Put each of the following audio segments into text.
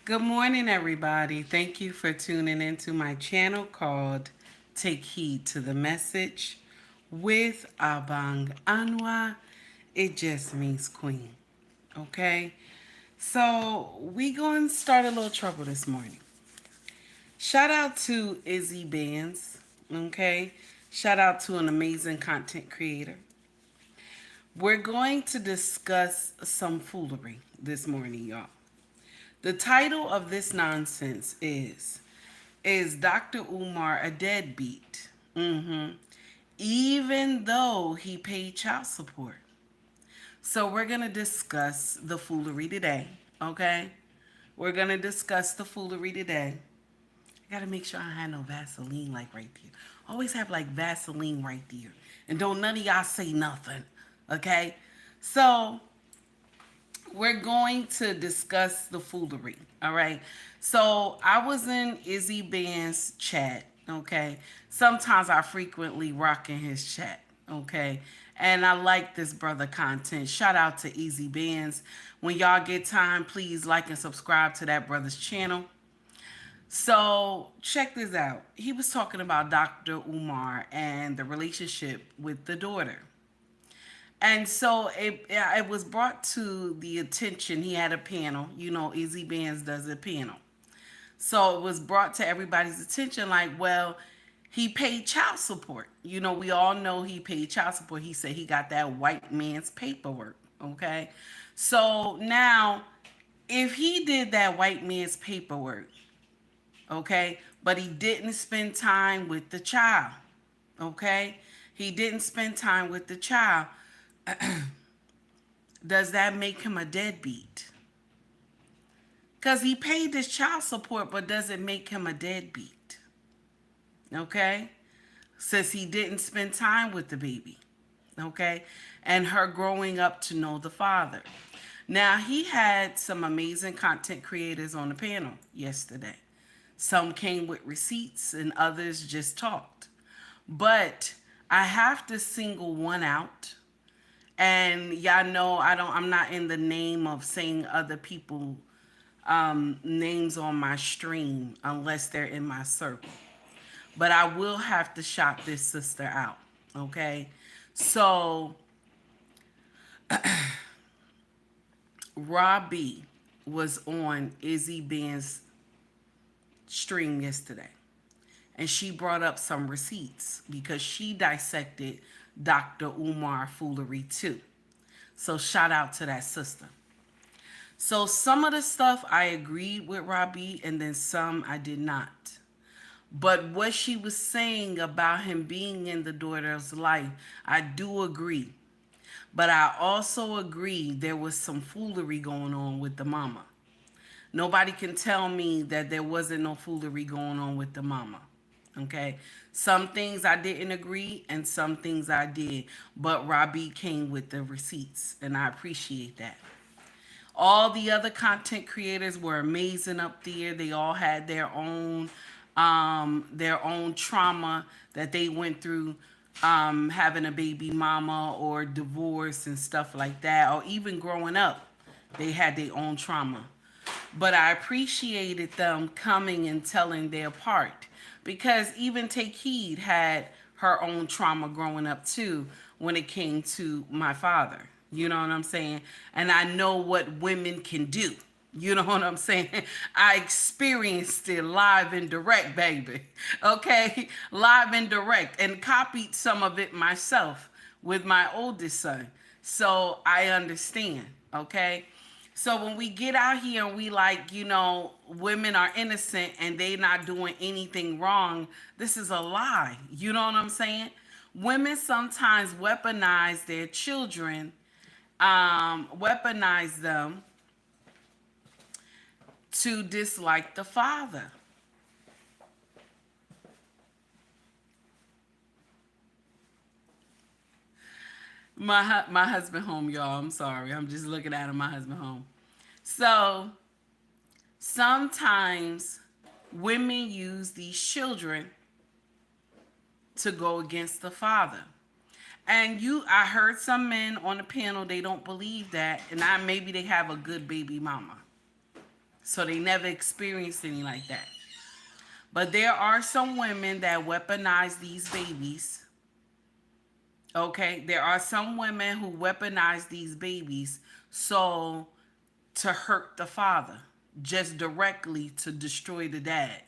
Good morning, everybody. Thank you for tuning into my channel called Take Heed to the Message with Abang Anwa. It just means queen. Okay? So, we going to start a little trouble this morning. Shout out to Izzy Bands. Okay? Shout out to an amazing content creator. We're going to discuss some foolery this morning, y'all. The title of this nonsense is Dr. Umar a deadbeat? Even though he paid child support. So we're going to discuss the foolery today, okay? We're going to discuss the foolery today. I got to make sure I have no Vaseline like right there. Always have like Vaseline right there. And don't none of y'all say nothing, okay? So we're going to discuss the foolery. All right. So I was in Izzy Band's chat. Okay. Sometimes I frequently rock in his chat. Okay. And I like this brother content. Shout out to Izzy Bands. When y'all get time, please like and subscribe to that brother's channel. So check this out. He was talking about Dr. Umar and the relationship with the daughter. And so it was brought to the attention. He had a panel. You know, Easy Bands does a panel. So it was brought to everybody's attention like, well, he paid child support. You know, we all know he paid child support. He said he got that white man's paperwork. Okay. So now, if he did that white man's paperwork, okay, but he didn't spend time with the child, okay, he didn't spend time with the child. Does that make him a deadbeat? Because he paid his child support, but does it make him a deadbeat? Okay? Since he didn't spend time with the baby. Okay? And her growing up to know the father. Now, he had some amazing content creators on the panel yesterday. Some came with receipts and others just talked. But I have to single one out. And y'all know I'm not in the name of saying other people names on my stream unless they're in my circle. But I will have to shout this sister out. Okay. So Robbie was on Izzy Band's stream yesterday. And she brought up some receipts because she dissected Dr. Umar foolery too. So shout out to that sister. So some of the stuff I agreed with Robbie and then some I did not. But what she was saying about him being in the daughter's life, I do agree. But I also agree there was some foolery going on with the mama. Nobody can tell me that there wasn't no foolery going on with the mama. Okay. Some things I didn't agree and some things I did. But Robbie came with the receipts and I appreciate that. All the other content creators were amazing up there. They all had their own trauma that they went through, having a baby mama or divorce and stuff like that, or even growing up. They had their own trauma. But I appreciated them coming and telling their part because even Take Heed had her own trauma growing up too when it came to my father. You know what I'm saying? And I know what women can do. You know what I'm saying? I experienced it live and direct, baby. Okay? Live and direct. And copied some of it myself with my oldest son. So I understand. Okay? So when we get out here and we like, women are innocent and they not doing anything wrong, this is a lie. You know what I'm saying? Women sometimes weaponize their children, weaponize them to dislike the father. My husband home, y'all. I'm sorry. I'm just looking at him. My husband home. So sometimes women use these children to go against the father. And I heard some men on the panel, they don't believe that. And maybe they have a good baby mama. So they never experienced any like that. But there are some women that weaponize these babies. Okay, there are some women who weaponize these babies so to hurt the father, just directly to destroy the dad.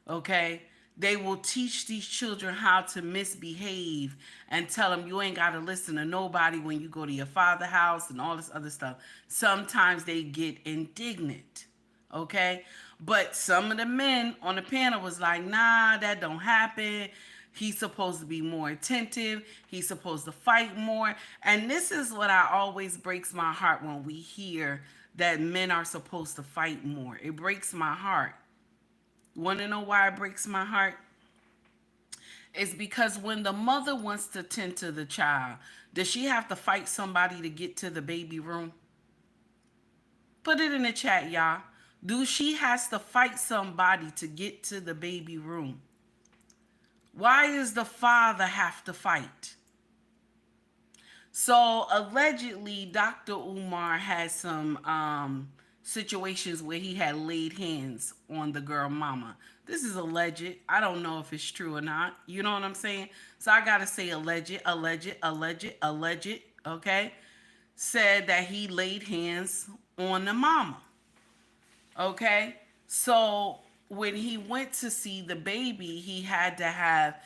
Okay, they will teach these children how to misbehave and tell them you ain't got to listen to nobody when you go to your father's house and all this other stuff. Sometimes they get indignant. Okay, but some of the men on the panel was like, nah, that don't happen. He's supposed to be more attentive. He's supposed to fight more. And this is what I always breaks my heart when we hear that men are supposed to fight more. It breaks my heart. Want to know why it breaks my heart? It's because when the mother wants to tend to the child, does she have to fight somebody to get to the baby room? Put it in the chat, y'all. Do she has to fight somebody to get to the baby room? Why does the father have to fight? So allegedly, Dr. Umar had some situations where he had laid hands on the girl mama. This is alleged. I don't know if it's true or not. You know what I'm saying? So I gotta say alleged. Okay, said that he laid hands on the mama. Okay, so when he went to see the baby, he had to have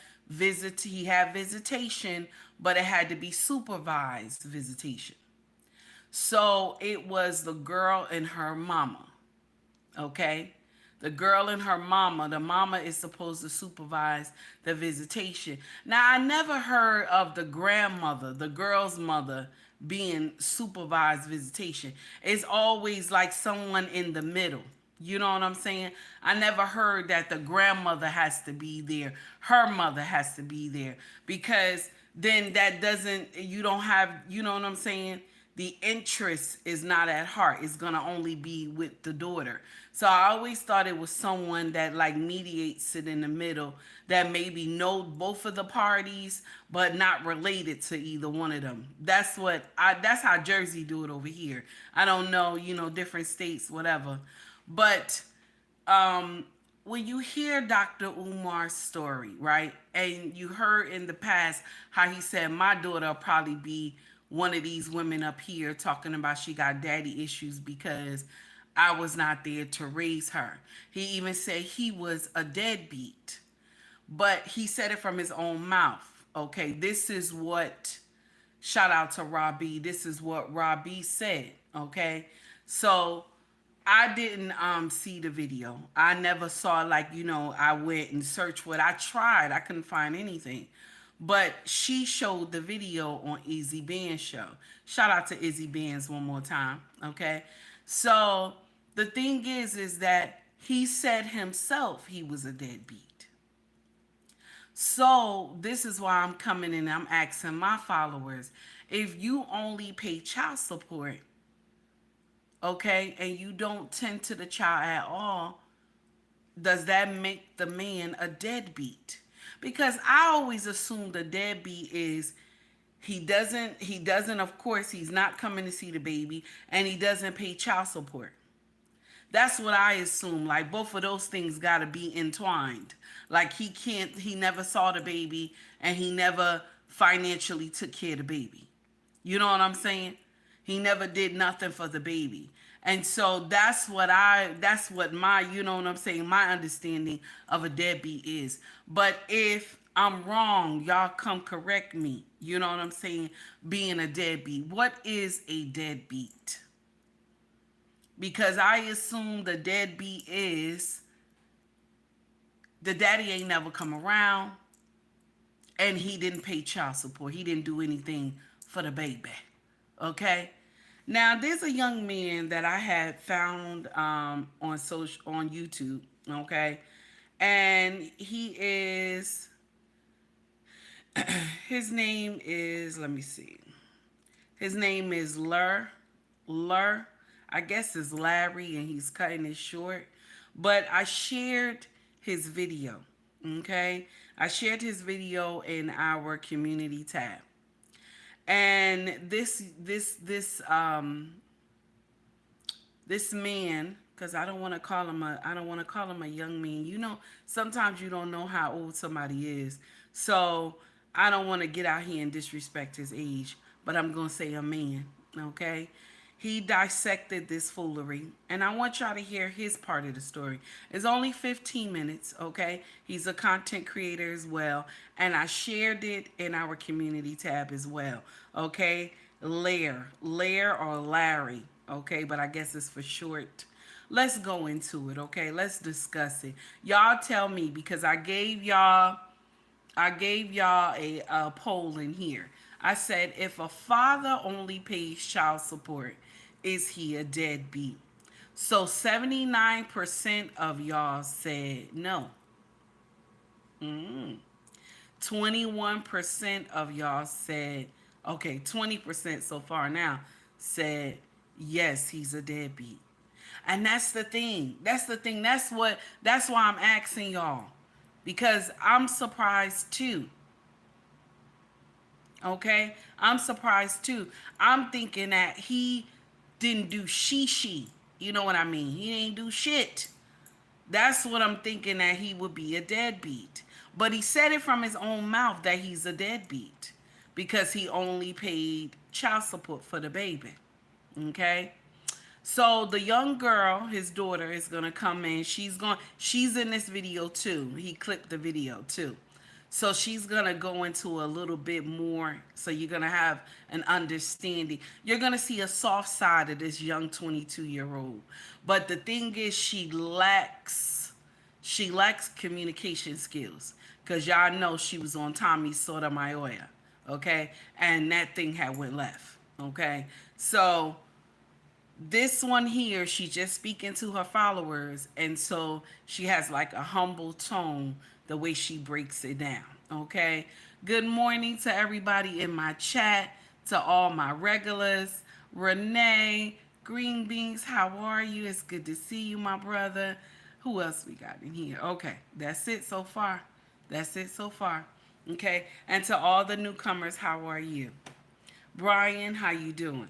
he had visitation, but it had to be supervised visitation. So it was the girl and her mama. Okay, the girl and her mama. The mama is supposed to supervise the visitation. Now I never heard of the grandmother, the girl's mother, being supervised visitation. It's always like someone in the middle. You know what I'm saying? I never heard that the grandmother has to be there. Her mother has to be there, because then that doesn't, you don't have, you know what I'm saying? The interest is not at heart. It's going to only be with the daughter. So I always thought it was someone that like mediates it in the middle, that maybe know both of the parties but not related to either one of them. That's how Jersey do it over here. I don't know, different states, whatever. But when you hear Dr. Umar's story, right, and you heard in the past how he said, my daughter will probably be one of these women up here talking about she got daddy issues because I was not there to raise her. He even said he was a deadbeat, but he said it from his own mouth. Okay, this is what, shout out to Robbie, this is what Robbie said. Okay, so I didn't see the video. I never saw, like, I went and searched what I tried. I couldn't find anything. But she showed the video on Izzy Band's show. Shout out to Izzy Band's one more time. Okay. So the thing is that he said himself he was a deadbeat. So this is why I'm coming in. I'm asking my followers, if you only pay child support, okay, and you don't tend to the child at all, does that make the man a deadbeat? Because I always assumed a deadbeat is he doesn't, of course, he's not coming to see the baby, and he doesn't pay child support. That's what I assume. Like, both of those things got to be entwined. Like, he never saw the baby, and he never financially took care of the baby. You know what I'm saying? He never did nothing for the baby. And so that's what my, you know what I'm saying, my understanding of a deadbeat is. But if I'm wrong, y'all come correct me. You know what I'm saying? Being a deadbeat. What is a deadbeat? Because I assume the deadbeat is the daddy ain't never come around, and he didn't pay child support. He didn't do anything for the baby. Okay? Now, there's a young man that I had found on YouTube, okay? And he is, his name is, let me see. His name is Lur. I guess it's Larry, and he's cutting it short. But I shared his video, okay? I shared his video in our community tab. And this This man, because I don't want to call him a young man. Sometimes you don't know how old somebody is. So I don't want to get out here and disrespect his age, but I'm going to say a man, okay? He dissected this foolery, and I want y'all to hear his part of the story. It's only 15 minutes, okay? He's a content creator as well, and I shared it in our community tab as well, okay? Lair or Larry, okay? But I guess it's for short. Let's go into it, okay? Let's discuss it. Y'all tell me, because I gave y'all a poll in here. I said, if a father only pays child support, is he a deadbeat? So 79% of y'all said no. 21% of y'all said, okay, 20% so far now said, yes, he's a deadbeat. And that's the thing. That's the thing. That's why I'm asking y'all. Because I'm surprised too. Okay? I'm surprised too. I'm thinking that he didn't do she. You know what I mean? He didn't do shit. That's what I'm thinking, that he would be a deadbeat. But he said it from his own mouth that he's a deadbeat because he only paid child support for the baby. Okay? So the young girl, his daughter, is gonna come in. She's in this video too. He clipped the video too. So she's gonna go into a little bit more. So you're gonna have an understanding. You're gonna see a soft side of this young 22-year-old. But the thing is, she lacks communication skills. Cause y'all know she was on Tommy Sotomayor, okay? And that thing had went left, okay? So this one here, she's just speaking to her followers, and so she has like a humble tone the way she breaks it down. Okay, good morning to everybody in my chat, to all my regulars. Renee, green beans, how are you? It's good to see you, my brother. Who else we got in here? Okay, that's it so far. That's it so far. Okay, and to all the newcomers, how are you? Brian, how you doing?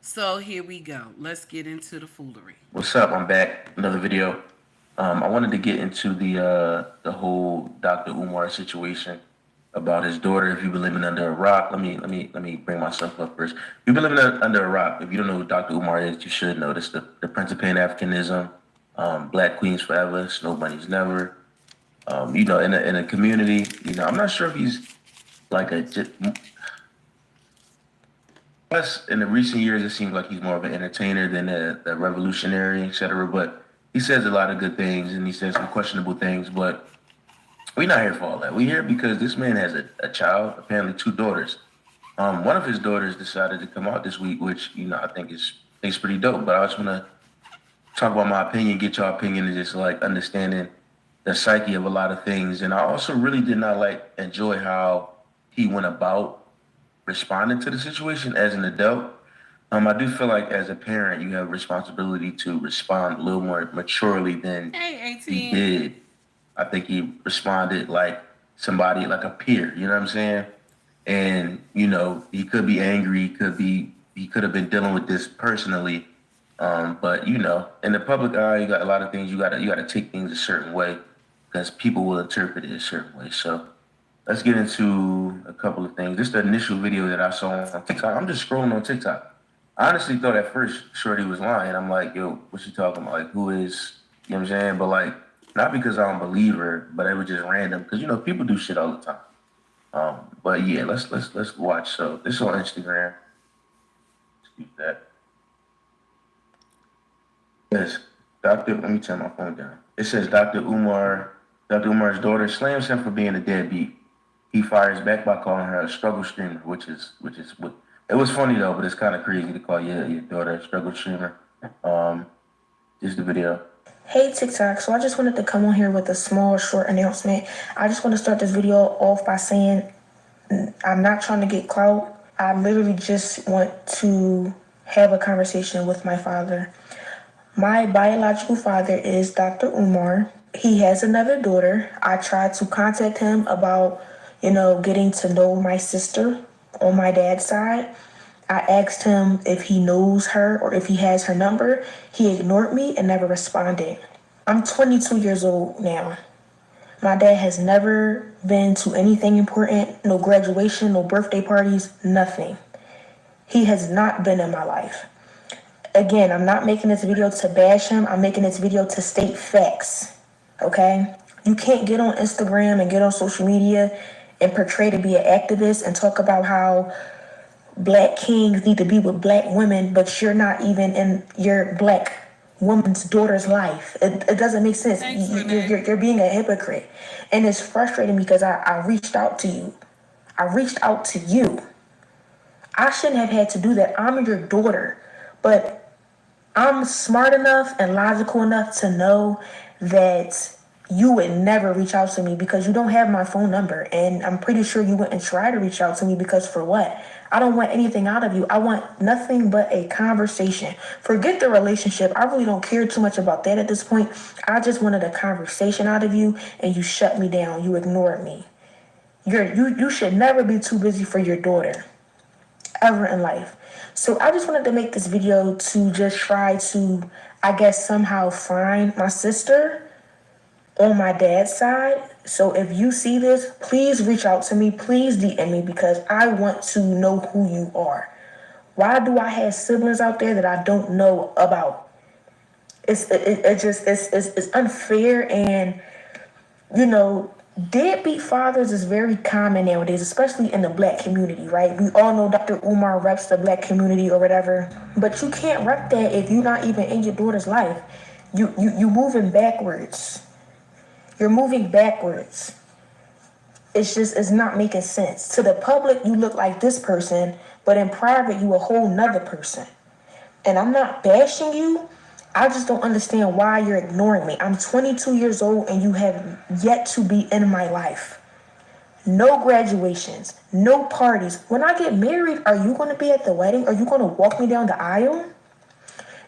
So here we go. Let's get into the foolery. What's up? I'm back. Another video. I wanted to get into the whole Dr. Umar situation about his daughter. If you've been living under a rock, let me bring myself up first. If you've been living under a rock, if you don't know who Dr. Umar is, you should know. This the Prince of Pan Africanism, Black Queens Forever, Snow Bunnies Never. In a community, I'm not sure if he's like a. Plus, in the recent years, it seems like he's more of an entertainer than a revolutionary, etc. But he says a lot of good things, and he says some questionable things. But we're not here for all that. We're here because this man has a child, apparently two daughters. One of his daughters decided to come out this week, which I think is pretty dope. But I just want to talk about my opinion, get your opinion, and just like understanding the psyche of a lot of things. And I also really did not enjoy how he went about responding to the situation as an adult. I do feel like as a parent, you have a responsibility to respond a little more maturely than Hey, he 18. did. I think he responded like somebody, like a peer, you know what I'm saying? And, he could be angry, he could have been dealing with this personally. But in the public eye, you got a lot of things, you gotta take things a certain way because people will interpret it a certain way. So let's get into a couple of things. This is the initial video that I saw on TikTok. I'm just scrolling on TikTok. I honestly thought at first Shorty was lying. I'm like, yo, what's she talking about? Like, who is, you know what I'm saying? But like, not because I don't believe her, but it was just random. Because, people do shit all the time. But yeah, let's watch. So this is on Instagram. Let's keep that. Yes, let me turn my phone down. It says Dr. Umar's daughter slams him for being a deadbeat. He fires back by calling her a struggle streamer, which is what it was funny though, but it's kind of crazy to call your daughter a struggle streamer. This is the video. Hey TikTok, so I just wanted to come on here with a small short announcement. I just want to start this video off by saying I'm not trying to get clout. I literally just want to have a conversation with my father. My biological father is Dr. Umar. He has another daughter. I tried to contact him about, getting to know my sister on my dad's side. I asked him if he knows her or if he has her number. He ignored me and never responded. I'm 22 years old now. My dad has never been to anything important, no graduation, no birthday parties, nothing. He has not been in my life. Again, I'm not making this video to bash him. I'm making this video to state facts. Okay? You can't get on Instagram and get on social media and portray to be an activist and talk about how black kings need to be with black women, but you're not even in your black woman's daughter's life. It doesn't make sense. Thanks, You're being a hypocrite. And it's frustrating because I reached out to you. I reached out to you. I shouldn't have had to do that. I'm your daughter. But I'm smart enough and logical enough to know that you would never reach out to me because you don't have my phone number. And I'm pretty sure you wouldn't try to reach out to me because for what? I don't want anything out of you. I want nothing but a conversation. Forget the relationship. I really don't care too much about that at this point. I just wanted a conversation out of you and you shut me down. You ignored me. You should never be too busy for your daughter ever in life. So I just wanted to make this video to just try to, I guess, somehow find my sister on my dad's side. So if you see this, please reach out to me. Please DM me because I want to know who you are. Why do I have siblings out there that I don't know about? It's unfair, and you know, deadbeat fathers is very common nowadays, especially in the black community, right? We all know Dr. Umar reps the black community or whatever, but you can't rep that if you're not even in your daughter's life. You moving backwards. You're moving backwards. It's not making sense. To the public, you look like this person, but in private, you a whole nother person. And I'm not bashing you. I just don't understand why you're ignoring me. I'm 22 years old and you have yet to be in my life. No graduations, no parties. When I get married, are you going to be at the wedding? Are you going to walk me down the aisle?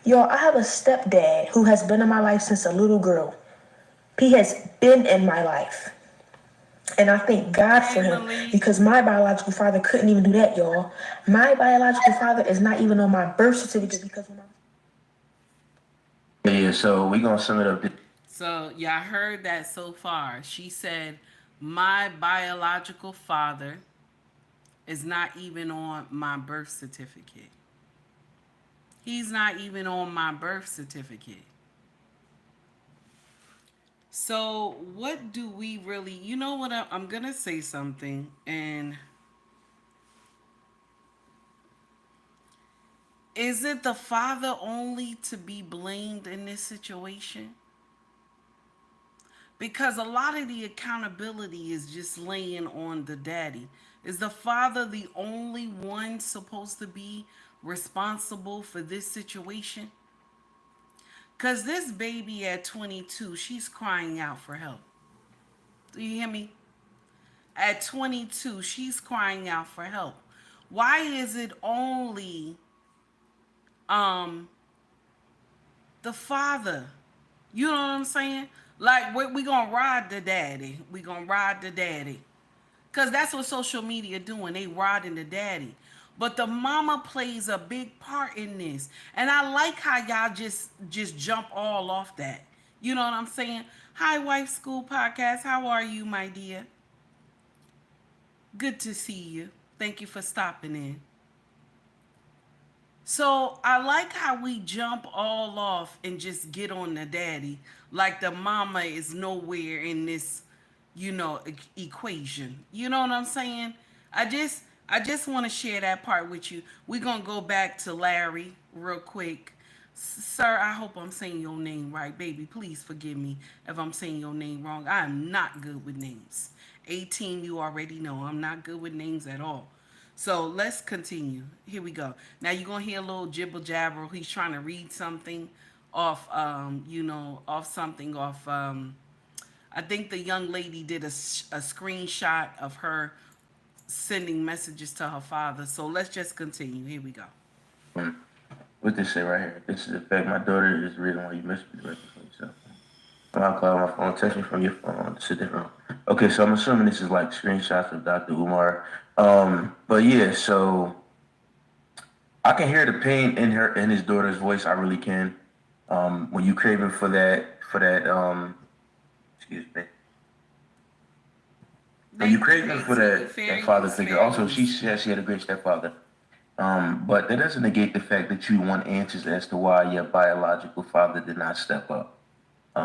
Yo, I have a stepdad who has been in my life since a little girl. He has been in my life. And I thank God for him because my biological father couldn't even do that, y'all. My biological father is not even on my birth certificate because when Yeah, so we're gonna sum it up. So, y'all heard that so far. She said, my biological father is not even on my birth certificate. He's not even on my birth certificate. So, what do we really, you know what? I'm going to say something. And is it the father only to be blamed in this situation? Because a lot of the accountability is just laying on the daddy. Is the father the only one supposed to be responsible for this situation? Because this baby at 22, she's crying out for help. Do you hear me? At 22, she's crying out for help. Why is it only um the father? You know what I'm saying? Like, we gonna ride the daddy. We gonna ride the daddy. Because that's what social media doing. They riding the daddy. But the mama plays a big part in this. And I like how y'all just jump all off that. You know what I'm saying? Hi, Wife School Podcast. How are you, my dear? Good to see you. Thank you for stopping in. So I like how we jump all off and just get on the daddy, like the mama is nowhere in this, equation. You know what I'm saying? I just want to share that part with you. We're gonna go back to Larry real quick. Sir, I hope I'm saying your name right. Baby, please forgive me if I'm saying your name wrong. I am not good with names. 18, you already know I'm not good with names at all. So let's continue. Here we go. Now you're gonna hear a little jibble jabber. He's trying to read something off, I think the young lady did a screenshot of her sending messages to her father. So let's just continue. Here we go. What this say right here? This is the fact my daughter is the reason why you missed me right before yourself. I'll call my phone, text me from your phone. It's a different. Okay, so I'm assuming this is like screenshots of Dr. Umar. But yeah, so I can hear the pain in his daughter's voice. I really can. When you craving for that, excuse me. When you They craving for that fair father use, figure. fair Also, she use. said she had a great stepfather. But that doesn't negate the fact that you want answers as to why your biological father did not step up.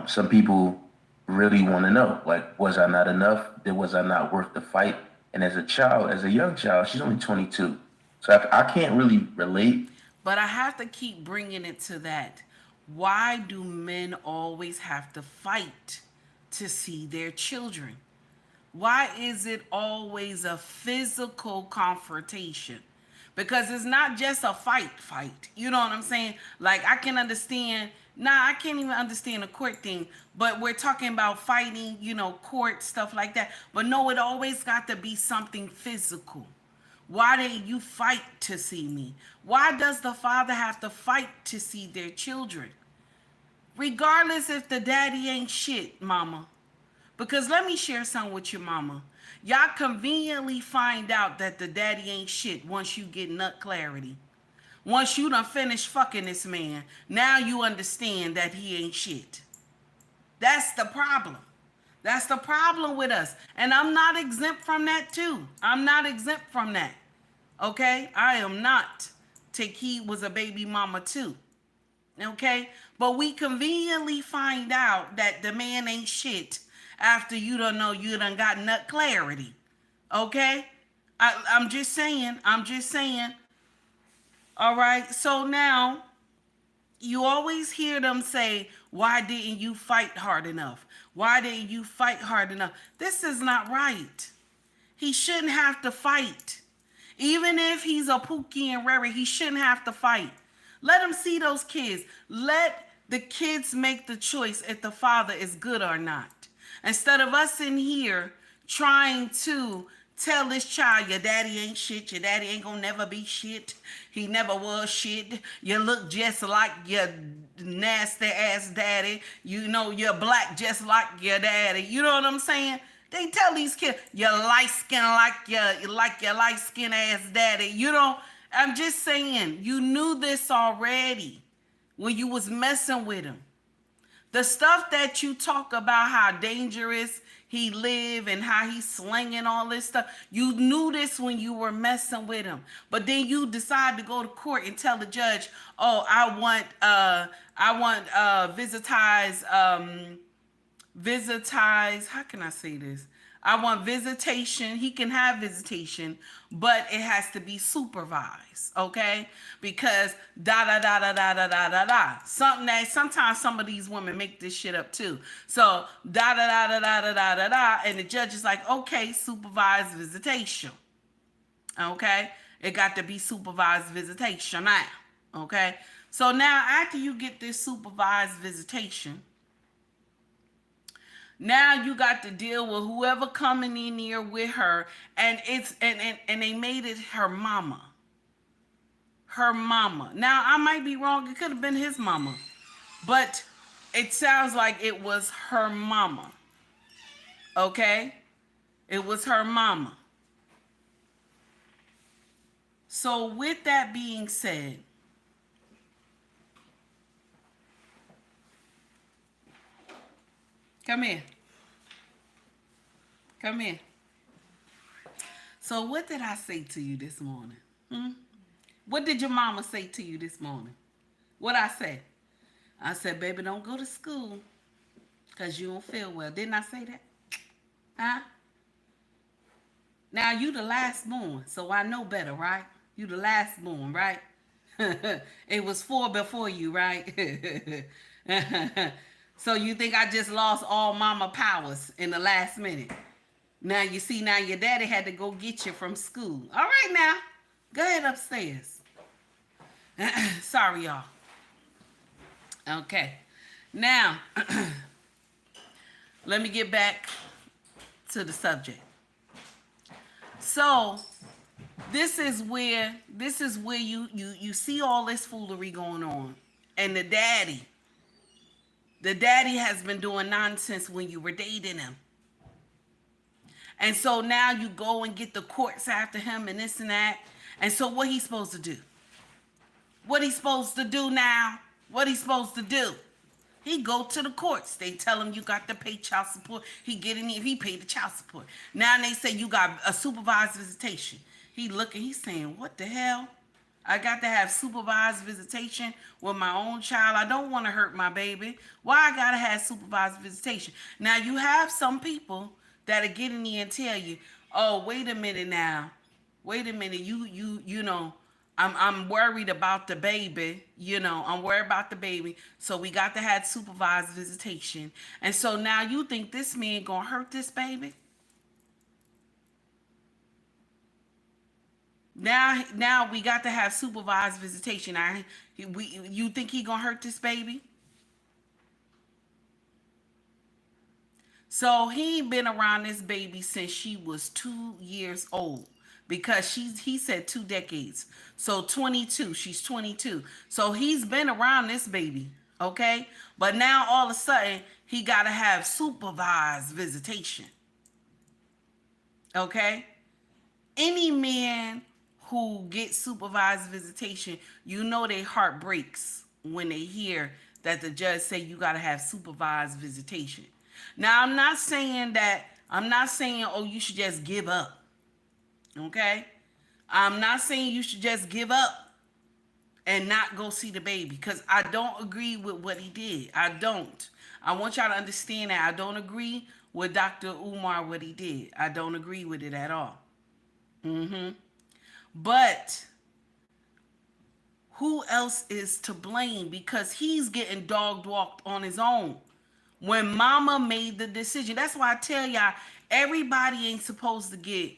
Some people really want to know, like, was I not enough? Was I not worth the fight? And as a child, as a young child, she's only 22. So I can't really relate. But I have to keep bringing it to that. Why do men always have to fight to see their children? Why is it always a physical confrontation? Because it's not just a fight. You know what I'm saying? Like, I can understand. Nah, I can't even understand the court thing. But we're talking about fighting, court stuff like that. But no, it always got to be something physical. Why didn't you fight to see me? Why does the father have to fight to see their children? Regardless if the daddy ain't shit, mama. Because let me share something with your mama. Y'all conveniently find out that the daddy ain't shit once you get nut clarity. Once you done finished fucking this man, now you understand that he ain't shit. That's the problem. That's the problem with us. And I'm not exempt from that too. I'm not exempt from that. Okay? I am not. Taki was a baby mama too. Okay? But we conveniently find out that the man ain't shit after you don't know you done got nut clarity. Okay? I'm just saying. I'm just saying. All right? So now, you always hear them say, why didn't you fight hard enough? Why didn't you fight hard enough? This is not right. He shouldn't have to fight. Even if he's a Pookie and Rary, he shouldn't have to fight. Let him see those kids. Let the kids make the choice if the father is good or not. Instead of us in here trying to tell this child, your daddy ain't shit, your daddy ain't gonna never be shit, he never was shit, you look just like your nasty ass daddy, you're black just like your daddy, you know what I'm saying? They tell these kids, you're light skin like your light skin ass daddy. I'm just saying, you knew this already when you was messing with him. The stuff that you talk about how dangerous he live and how he's slinging all this stuff, you knew this when you were messing with him. But then you decide to go to court and tell the judge, oh, I want visitize, how can I say this? I want visitation. He can have visitation, but it has to be supervised, okay? Because da da da da da da da da da. Something that sometimes some of these women make this shit up too. So da da da da da da da da da, and the judge is like, okay, supervised visitation. Okay? It got to be supervised visitation now. Okay? So now after you get this supervised visitation, now you got to deal with whoever coming in here with her, and they made it her mama. Her mama. Now I might be wrong, it could have been his mama, but it sounds like it was her mama. Okay? It was her mama. So with that being said, come here. Come here. So what did I say to you this morning? What did your mama say to you this morning? What I say? I said, baby, don't go to school because you don't feel well. Didn't I say that? Huh? Now, you the last born, so I know better, right? You the last born, right? It was 4 before you, right? So you think I just lost all mama powers in the last minute? Now you see, now your daddy had to go get you from school. All right now, go ahead upstairs. Sorry, y'all. Okay. Now, let me get back to the subject. So, this is where you see all this foolery going on. And the daddy has been doing nonsense when you were dating him. And so now you go and get the courts after him and this and that. And so what he's supposed to do? What he supposed to do now? What he supposed to do? He go to the courts. They tell him you got to pay child support. He get in there. He paid the child support. Now they say you got a supervised visitation. He looking. He's saying, what the hell? I got to have supervised visitation with my own child. I don't want to hurt my baby. Why I gotta have supervised visitation? Now you have some people that'll get in there and tell you, oh, wait a minute now. Wait a minute. You know, I'm worried about the baby. You know, I'm worried about the baby. So we got to have supervised visitation. And so now you think this man gonna hurt this baby? Now we got to have supervised visitation. You think he gonna hurt this baby? So he been around this baby since she was 2 years old, because he said 2 decades. So 22, she's 22. So he's been around this baby, okay? But now all of a sudden he got to have supervised visitation. Okay? Any man who gets supervised visitation, you know their heart breaks when they hear that the judge say you got to have supervised visitation. Now, I'm not saying, oh, you should just give up. Okay? I'm not saying you should just give up and not go see the baby, because I don't agree with what he did. I don't. I want y'all to understand that I don't agree with Dr. Umar, what he did. I don't agree with it at all. But who else is to blame? Because he's getting dog walked on his own. When mama made the decision, that's why I tell y'all, everybody ain't supposed to get,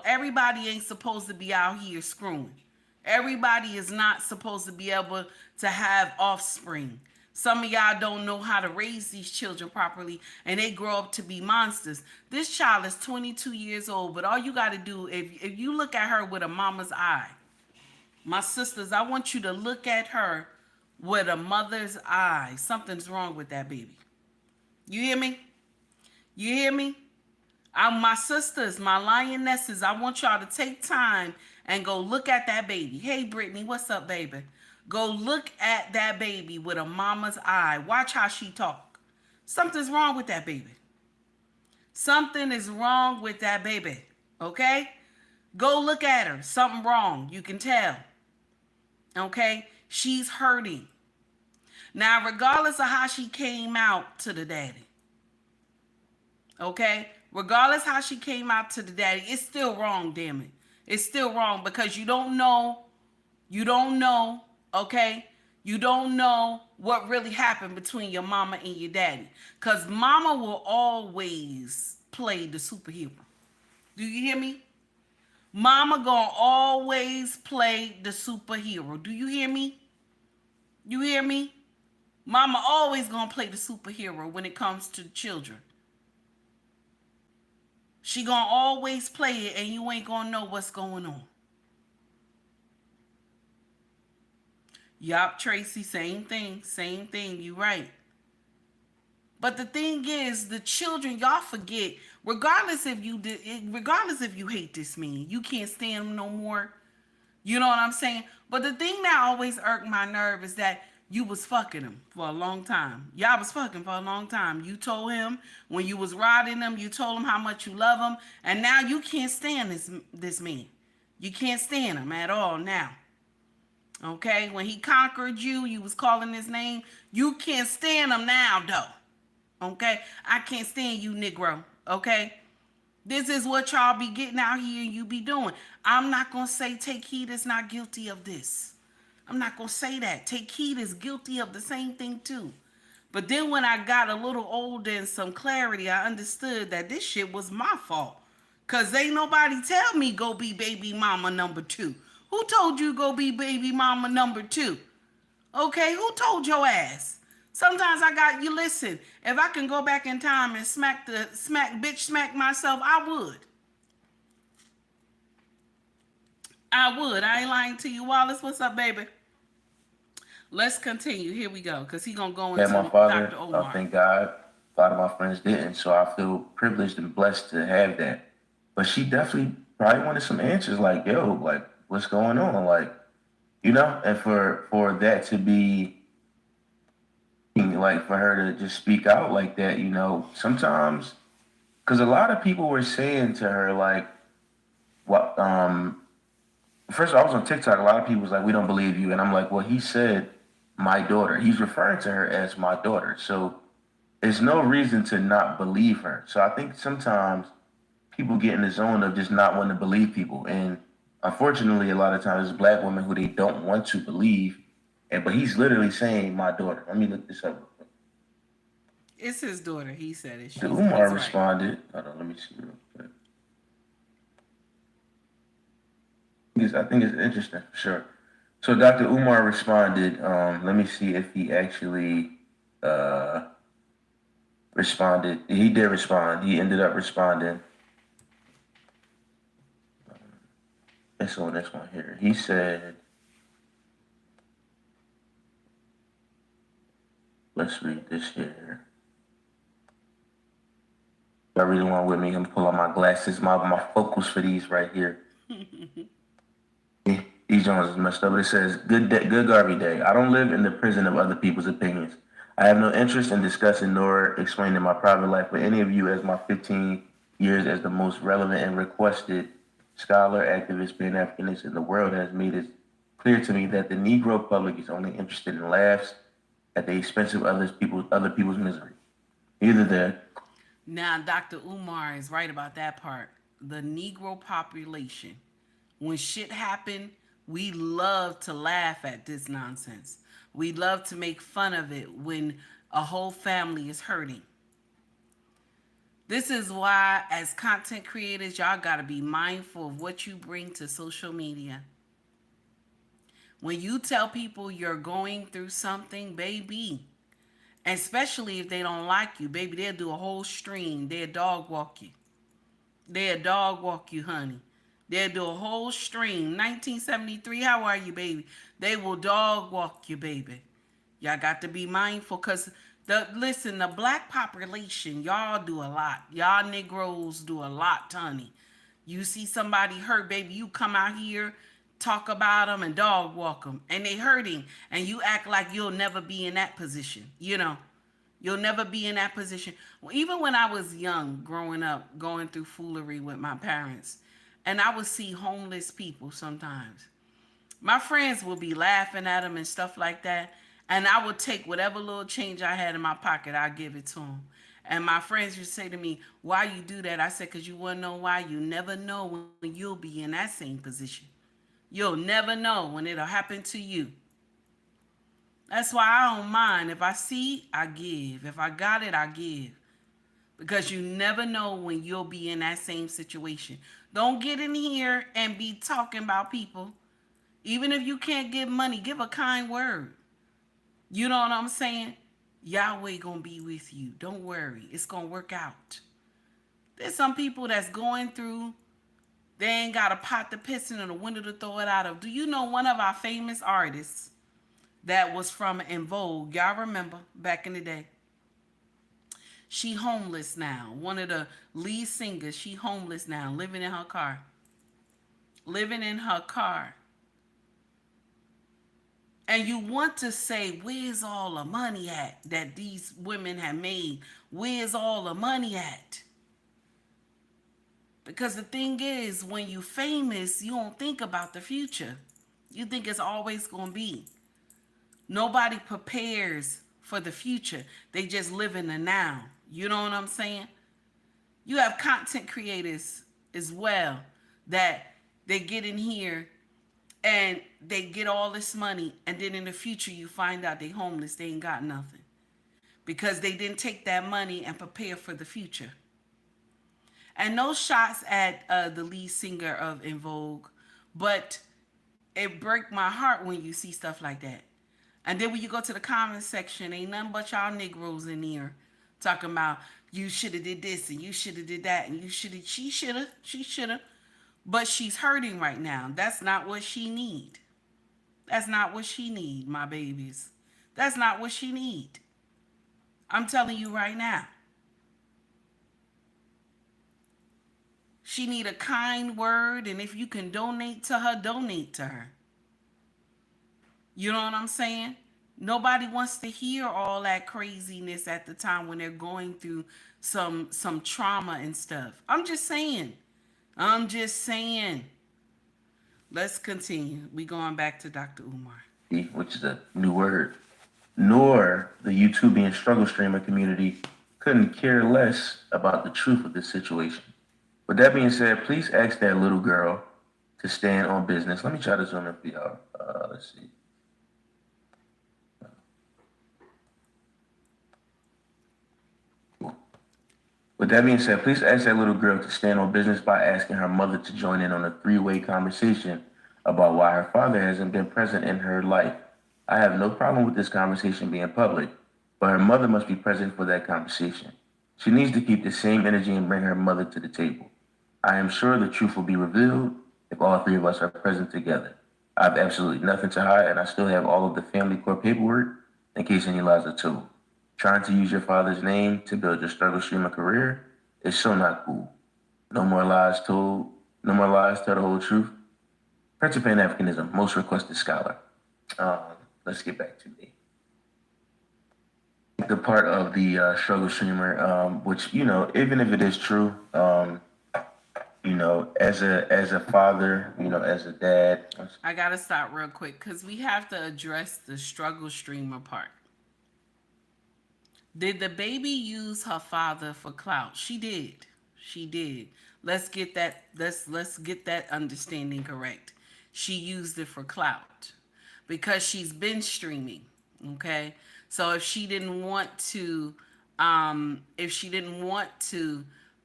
everybody ain't supposed to be out here screwing. Everybody is not supposed to be able to have offspring. Some of y'all don't know how to raise these children properly, and they grow up to be monsters. This child is 22 years old, but all you got to do, if you look at her with a mama's eye, my sisters, I want you to look at her with a mother's eye. Something's wrong with that baby. You hear me? You hear me? My sisters, my lionesses, I want y'all to take time and go look at that baby. Hey, Brittany, what's up, baby? Go look at that baby with a mama's eye. Watch how she talk. Something's wrong with that baby. Something is wrong with that baby. Okay? Go look at her. Something wrong. You can tell. Okay? She's hurting. Now, regardless of how she came out to the daddy. Okay? Regardless how she came out to the daddy, it's still wrong, damn it. It's still wrong, because you don't know, okay? You don't know what really happened between your mama and your daddy. Because mama will always play the superhero. Do you hear me? Mama gonna always play the superhero. Do you hear me? You hear me? Mama always gonna play the superhero when it comes to children. She gonna always play it, and you ain't gonna know what's going on. Yup, Tracy, same thing. You right. But the thing is, the children, y'all forget, regardless if you hate this man, you can't stand him no more. You know what I'm saying? But the thing that always irked my nerve is that you was fucking him for a long time. Y'all was fucking for a long time. You told him when you was riding him, you told him how much you love him, and now you can't stand this man. You can't stand him at all now. Okay? When he conquered you, you was calling his name. You can't stand him now, though. Okay? I can't stand you, Negro. Okay? This is what y'all be getting out here and you be doing. I'm not going to say Take Heed is not guilty of this. I'm not going to say that. Take Heed is guilty of the same thing too. But then when I got a little older and some clarity, I understood that this shit was my fault. Because ain't nobody tell me go be baby mama number 2. Who told you go be baby mama number 2? Okay, who told your ass? Sometimes you listen, if I can go back in time and smack myself, I would. I ain't lying to you, Wallace. What's up, baby? Let's continue. Here we go, because he's going to go into my father, Dr. Omar. thank God, a lot of my friends didn't, so I feel privileged and blessed to have that. But she definitely probably wanted some answers, like, yo, like, what's going on? Like, and for that to be like for her to just speak out like that, sometimes because a lot of people were saying to her like, what first I was on TikTok, a lot of people was like, we don't believe you, and I'm like, well, he said my daughter. He's referring to her as my daughter, so there's no reason to not believe her. So I think sometimes people get in the zone of just not wanting to believe people, and unfortunately, a lot of times it's black women who they don't want to believe, and but he's literally saying my daughter. Let me look this up. It's his daughter. He said it. The Umar He's right. responded. Hold on, let me see real quick. I think it's interesting for sure. So Dr. Umar responded. Let me see if he actually uh, responded. He did respond. He ended up responding. It's on this one here. He said, let's read this here. Y'all read along with me. I'm gonna pull out my glasses, my focus for these right here. These Jones is messed up. But it says, good Garvey day. I don't live in the prison of other people's opinions. I have no interest in discussing nor explaining my private life with any of you, as my 15 years as the most relevant and requested scholar, activist, Pan-Africanist in the world has made it clear to me that the Negro public is only interested in laughs at the expense of other people's misery. Either the Now, Dr. Umar is right about that part. The Negro population, when shit happen, we love to laugh at this nonsense. We love to make fun of it when a whole family is hurting. This is why, as content creators, y'all got to be mindful of what you bring to social media. When you tell people you're going through something, baby, especially if they don't like you, baby, they'll do a whole stream. They'll dog walk you. They'll dog walk you, honey. They'll do a whole stream. 1973, how are you, baby? They will dog walk you, baby. Y'all got to be mindful because the black population, y'all do a lot. Y'all Negroes do a lot, honey. You see somebody hurt, baby, you come out here, talk about them and dog walk them. And they hurting. And you act like you'll never be in that position. You'll never be in that position. Even when I was young, growing up, going through foolery with my parents, and I would see homeless people sometimes. My friends would be laughing at them and stuff like that. And I would take whatever little change I had in my pocket, I'd give it to them. And my friends would say to me, why you do that? I said, because you want to know why? You never know when you'll be in that same position. You'll never know when it'll happen to you. That's why I don't mind. If I see, I give. If I got it, I give. Because you never know when you'll be in that same situation. Don't get in here and be talking about people. Even if you can't give money, give a kind word. You know what I'm saying? Yahweh gonna be with you. Don't worry. It's gonna work out. There's some people that's going through, they ain't got a pot to piss in and a window to throw it out of. Do you know one of our famous artists that was from En Vogue? Y'all remember back in the day? She homeless now. One of the lead singers, she homeless now, living in her car. Living in her car. And you want to say, where's all the money at that these women have made? Where's all the money at? Because the thing is, when you famous, you don't think about the future. You think it's always going to be. Nobody prepares for the future. They just live in the now. You know what I'm saying? You have content creators as well that they get in here and they get all this money, and then in the future you find out they homeless, they ain't got nothing. Because they didn't take that money and prepare for the future. And no shots at the lead singer of En Vogue, but it breaks my heart when you see stuff like that. And then when you go to the comment section, ain't nothing but y'all Negroes in there talking about you should have did this and you should have did that and she should have. But she's hurting right now. That's not what she need. That's not what she need, my babies. That's not what she need. I'm telling you right now. She need a kind word, and if you can donate to her, donate to her. You know what I'm saying? Nobody wants to hear all that craziness at the time when they're going through some trauma and stuff. I'm just saying. I'm just saying. Let's continue. We going back to Dr. Umar. which is a new word, nor the YouTubian struggle streamer community couldn't care less about the truth of this situation. With that being said, please ask that little girl to stand on business. Let me try to zoom in for y'all. Let's see. With that being said, please ask that little girl to stand on business by asking her mother to join in on a three-way conversation about why her father hasn't been present in her life. I have no problem with this conversation being public, but her mother must be present for that conversation. She needs to keep the same energy and bring her mother to the table. I am sure the truth will be revealed if all three of us are present together. I have absolutely nothing to hide, and I still have all of the family court paperwork in case any lies are told. Trying to use your father's name to build your struggle streamer career is so not cool. No more lies told. No more lies. Tell the whole truth. Prince of Pan Africanism, most requested scholar. Um, let's get back to the part of the struggle streamer, which even if it is true, as a father, as a dad. I gotta stop real quick because we have to address the struggle streamer part. Did the baby use her father for clout? She did. She did. Let's get that understanding correct. She used it for clout because she's been streaming. Okay. So if she didn't want to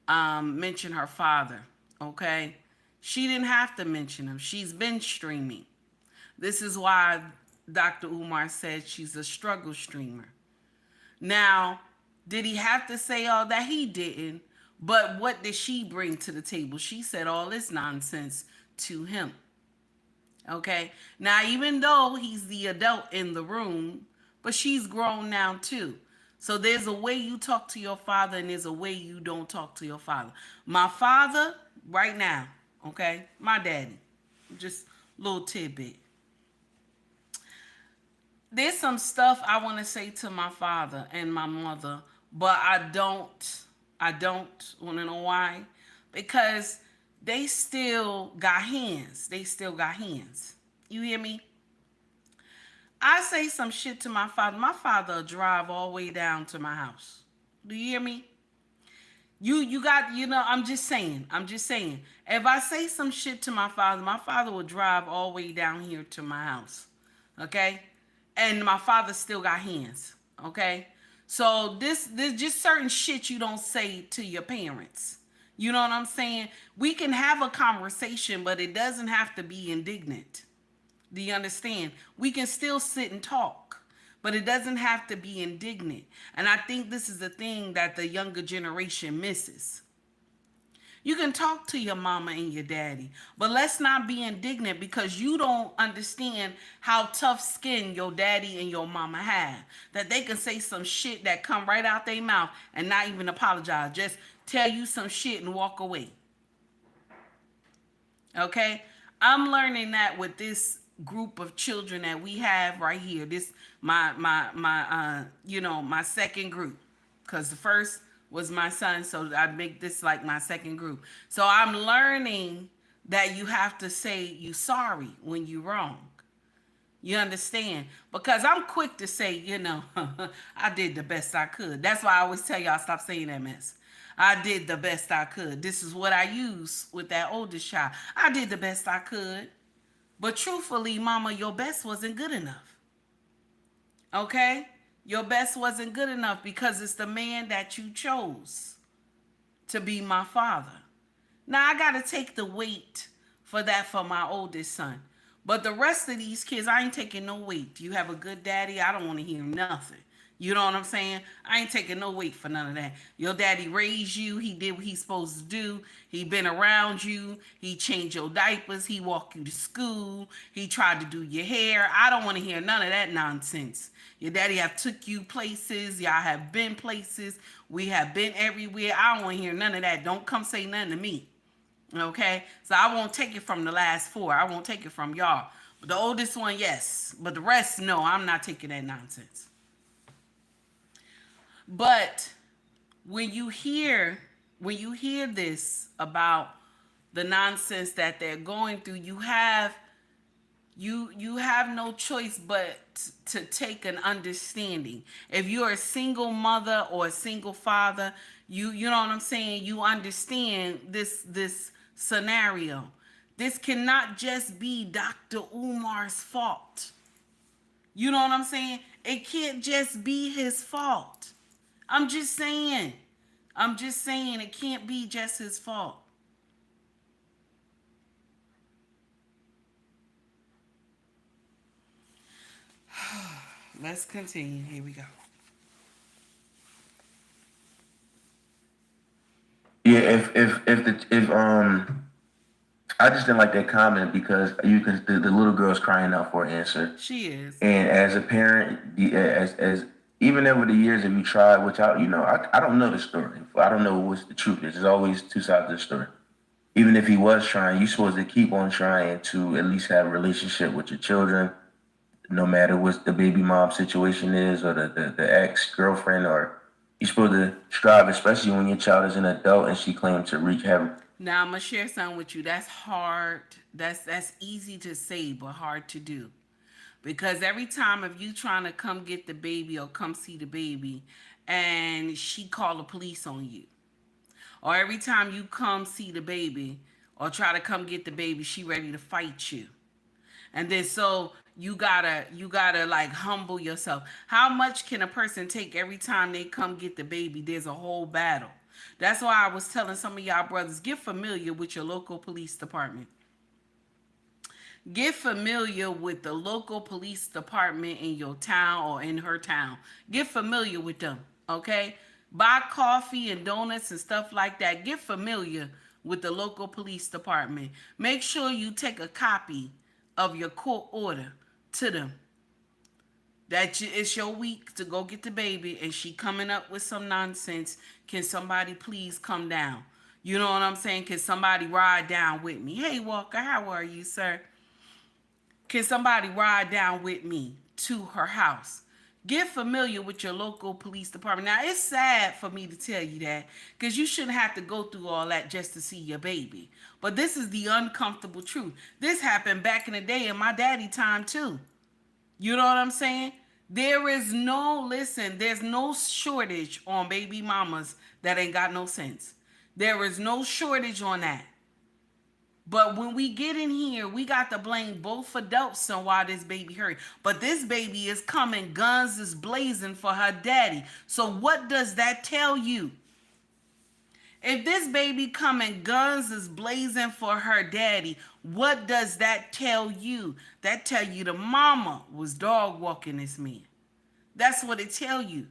mention her father, okay, she didn't have to mention him. She's been streaming. This is why Dr. Umar said she's a struggle streamer. Now, did he have to say all that? He didn't. But what did she bring to the table? She said all this nonsense to him. Okay? Now, even though he's the adult in the room, but she's grown now too. So there's a way you talk to your father and there's a way you don't talk to your father. My father, right now, okay? My daddy. Just a little tidbit. There's some stuff I want to say to my father and my mother, but I don't want to know why. Because they still got hands. They still got hands. You hear me? I say some shit to my father. My father will drive all the way down to my house. Do you hear me? You got, I'm just saying. If I say some shit to my father will drive all the way down here to my house. Okay? And my father still got hands. Okay? So this just certain shit you don't say to your parents. You know what I'm saying? We can have a conversation, but it doesn't have to be indignant. Do you understand? We can still sit and talk, but it doesn't have to be indignant. And I think this is the thing that the younger generation misses. You can talk to your mama and your daddy, but let's not be indignant because you don't understand how tough skin your daddy and your mama have. That they can say some shit that come right out their mouth and not even apologize. Just tell you some shit and walk away. Okay? I'm learning that with this group of children that we have right here. This my second group. Cause the first was my son, so I make this like my second group. So I'm learning that you have to say you sorry when you wrong. You understand? Because I'm quick to say, I did the best I could. That's why I always tell y'all stop saying that mess. I did the best I could. This is what I use with that oldest child. I did the best I could. But truthfully, mama, your best wasn't good enough. Okay? Your best wasn't good enough because it's the man that you chose to be my father. Now, I got to take the weight for that for my oldest son. But the rest of these kids, I ain't taking no weight. Do you have a good daddy? I don't want to hear nothing. You know what I'm saying? I ain't taking no weight for none of that. Your daddy raised you. He did what he's supposed to do. He been around you. He changed your diapers. He walked you to school. He tried to do your hair. I don't want to hear none of that nonsense. Your daddy have took you places. Y'all have been places. We have been everywhere. I don't want to hear none of that. Don't come say nothing to me. Okay? So I won't take it from the last four. I won't take it from y'all. The oldest one, yes. But the rest, no, I'm not taking that nonsense. But when you hear this about the nonsense that they're going through, you have no choice but to take an understanding. If you're a single mother or a single father, you know what I'm saying, you understand this scenario. This cannot just be Dr. Umar's fault. You know what I'm saying? It can't just be his fault. I'm just saying. It can't be just his fault. Let's continue. Here we go. Yeah, if I just didn't like that comment because you can the little girl's crying out for an answer. She is. And as a parent, as even over the years, if you try, which I don't know the story. I don't know what's the truth is. There's always two sides of the story. Even if he was trying, you're supposed to keep on trying to at least have a relationship with your children, no matter what the baby mom situation is or the ex girlfriend, or you're supposed to strive, especially when your child is an adult and she claims to have. Now I'm gonna share something with you. That's hard. That's easy to say, but hard to do. Because every time if you trying to come get the baby or come see the baby, and she call the police on you, or every time you come see the baby or try to come get the baby, she ready to fight you. And then so you gotta like humble yourself. How much can a person take every time they come get the baby? There's a whole battle. That's why I was telling some of y'all brothers, get familiar with your local police department. Get familiar with the local police department in your town or in her town. Get familiar with them, okay? Buy coffee and donuts and stuff like that. Get familiar with the local police department. Make sure you take a copy of your court order to them. It's your week to go get the baby and she coming up with some nonsense. Can somebody please come down? You know what I'm saying? Can somebody ride down with me? Hey, Walker, how are you, sir? Can somebody ride down with me to her house? Get familiar with your local police department. Now, it's sad for me to tell you that because you shouldn't have to go through all that just to see your baby. But this is the uncomfortable truth. This happened back in the day in my daddy time too. You know what I'm saying? There's no shortage on baby mamas that ain't got no sense. There is no shortage on that. But when we get in here, we got to blame both adults on why this baby hurt. But this baby is coming, guns is blazing for her daddy. So what does that tell you? If this baby coming, guns is blazing for her daddy, what does that tell you? That tell you the mama was dog walking this man. That's what it tell you.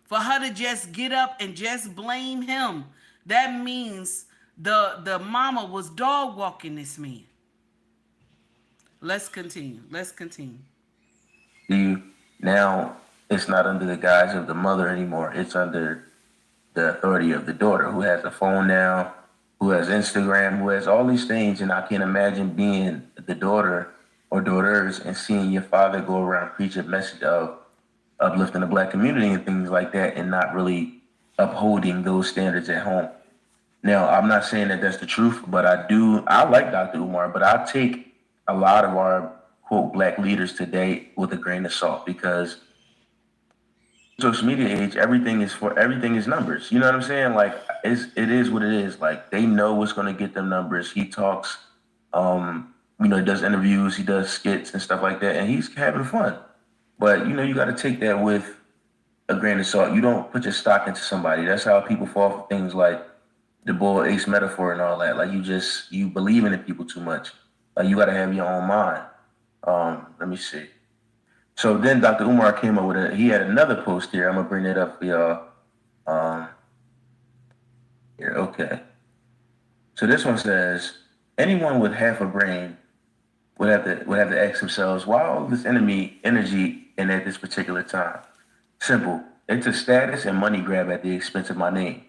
For her to just get up and just blame him, that means the mama was dog walking this man. Let's continue. Now it's not under the guise of the mother anymore. It's under the authority of the daughter, who has a phone now, who has Instagram, who has all these things. And I can't imagine being the daughter or daughters and seeing your father go around preach a message of uplifting the black community and things like that, and not really upholding those standards at home. Now, I'm not saying that that's the truth, but I like Dr. Umar, but I take a lot of our quote black leaders today with a grain of salt, because social media age, everything is numbers. You know what I'm saying? Like it is what it is. Like they know what's going to get them numbers. He talks, he does interviews, he does skits and stuff like that, and he's having fun. But you got to take that with a grain of salt. You don't put your stock into somebody. That's how people fall for things like the boy ace metaphor and all that. Like you believe in the people too much. Like you got to have your own mind. Let me see. So then Dr. Umar came up with he had another post here. I'm gonna bring it up for y'all. Here, okay. So this one says, anyone with half a brain would have to ask themselves, why all this energy in at this particular time? Simple. It's a status and money grab at the expense of my name.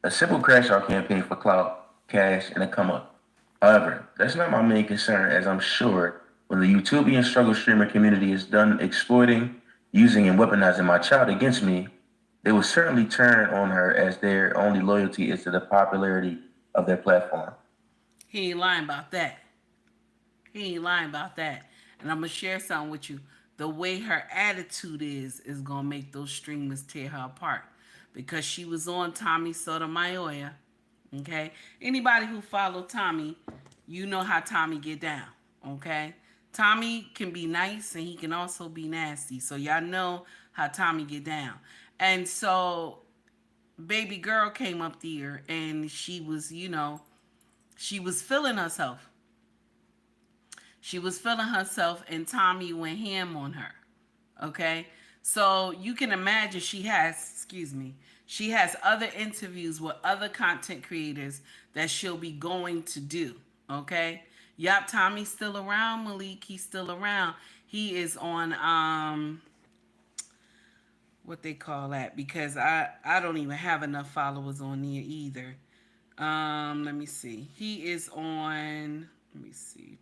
A simple crash out campaign for clout, cash, and a come up. However, that's not my main concern, as I'm sure When the YouTubian struggle streamer community is done exploiting, using, and weaponizing my child against me, they will certainly turn on her as their only loyalty is to the popularity of their platform. He ain't lying about that. He ain't lying about that. And I'm gonna share something with you. The way her attitude is gonna make those streamers tear her apart. Because she was on Tommy Sotomayor. Okay? Anybody who followed Tommy, you know how Tommy get down. Okay? Tommy can be nice and he can also be nasty. So y'all know how Tommy get down. And so baby girl came up there and she was, she was feeling herself. She was feeling herself, and Tommy went ham on her. Okay? So you can imagine she has other interviews with other content creators that she'll be going to do. Okay? Yup, Tommy's still around, Malik. He's still around. He is on what they call that, because I don't even have enough followers on there either. Let me see. He is on, let me see,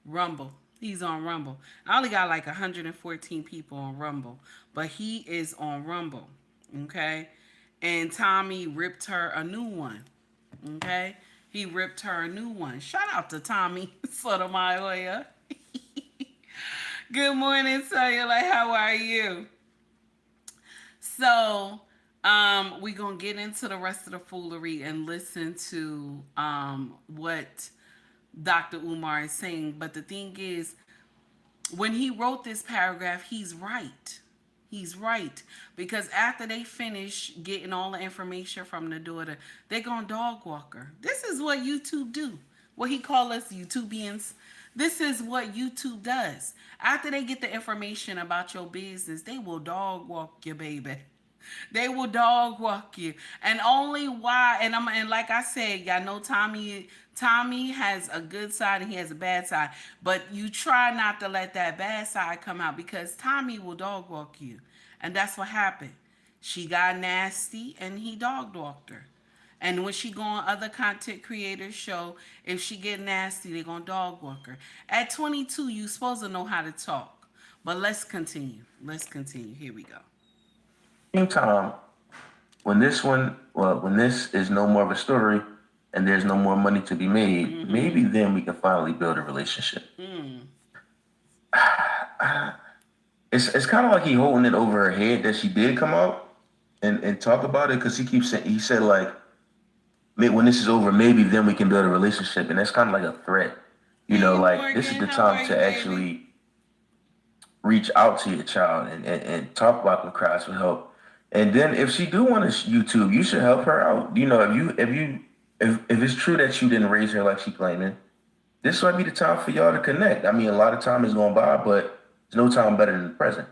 Rumble. He's on Rumble. I only got like 114 people on Rumble, but he is on Rumble. Okay? And Tommy ripped her a new one. Okay? He ripped her a new one. Shout out to Tommy Sotomayor. Good morning, Cellular. How are you? So, we're going to get into the rest of the foolery and listen to what Dr. Umar is saying. But the thing is, when he wrote this paragraph, he's right. He's right. Because after they finish getting all the information from the daughter, they're going to dog walk her. This is what YouTube do. What he call us YouTubians. This is what YouTube does. After they get the information about your business, they will dog walk your baby. They will dog walk you. And only why, and like I said, y'all know Tommy has a good side and he has a bad side. But you try not to let that bad side come out, because Tommy will dog walk you. And that's what happened. She got nasty and he dog walked her. And when she go on other content creators show, if she get nasty, they gonna dog walk her. At 22, you supposed to know how to talk. But let's continue. Let's continue. Here we go. Same time, when this is no more of a story and there's no more money to be made, maybe then we can finally build a relationship. It's kind of like he holding it over her head that she did come out and talk about it, because he said like, when this is over, maybe then we can build a relationship, and that's kind of like a threat. Like, this is the time to actually reach out to your child and talk about the cries for help. And then if she do want to YouTube, you should help her out. If it's true that you didn't raise her like she claiming, this might be the time for y'all to connect. I mean, a lot of time is going by, but there's no time better than the present.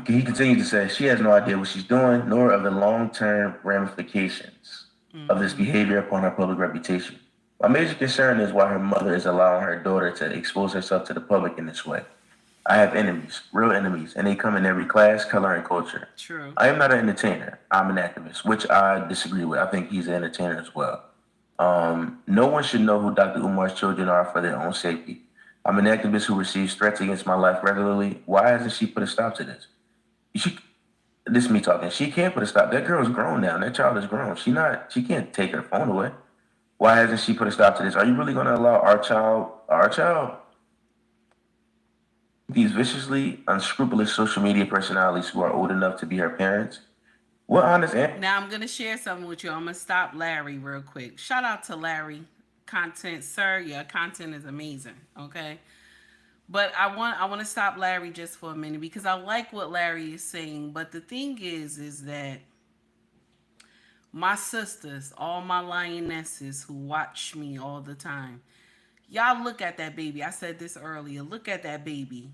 He continued to say, she has no idea what she's doing, nor of the long-term ramifications of this behavior upon her public reputation. My major concern is why her mother is allowing her daughter to expose herself to the public in this way. I have enemies, real enemies, and they come in every class, color, and culture. True. I am not an entertainer. I'm an activist, which I disagree with. I think he's an entertainer as well. No one should know who Dr. Umar's children are for their own safety. I'm an activist who receives threats against my life regularly. Why hasn't she put a stop to this? This is me talking. She can't put a stop. That girl's grown now. That child is grown. She can't take her phone away. Why hasn't she put a stop to this? Are you really going to allow our child, these viciously unscrupulous social media personalities who are old enough to be her parents? What honest answer? Now I'm gonna share something with you. I'm gonna stop Larry real quick. Shout out to Larry. Content, sir. Your content is amazing. Okay. But I want to stop Larry just for a minute, because I like what Larry is saying. But the thing is that my sisters, all my lionesses who watch me all the time, y'all look at that baby. I said this earlier. Look at that baby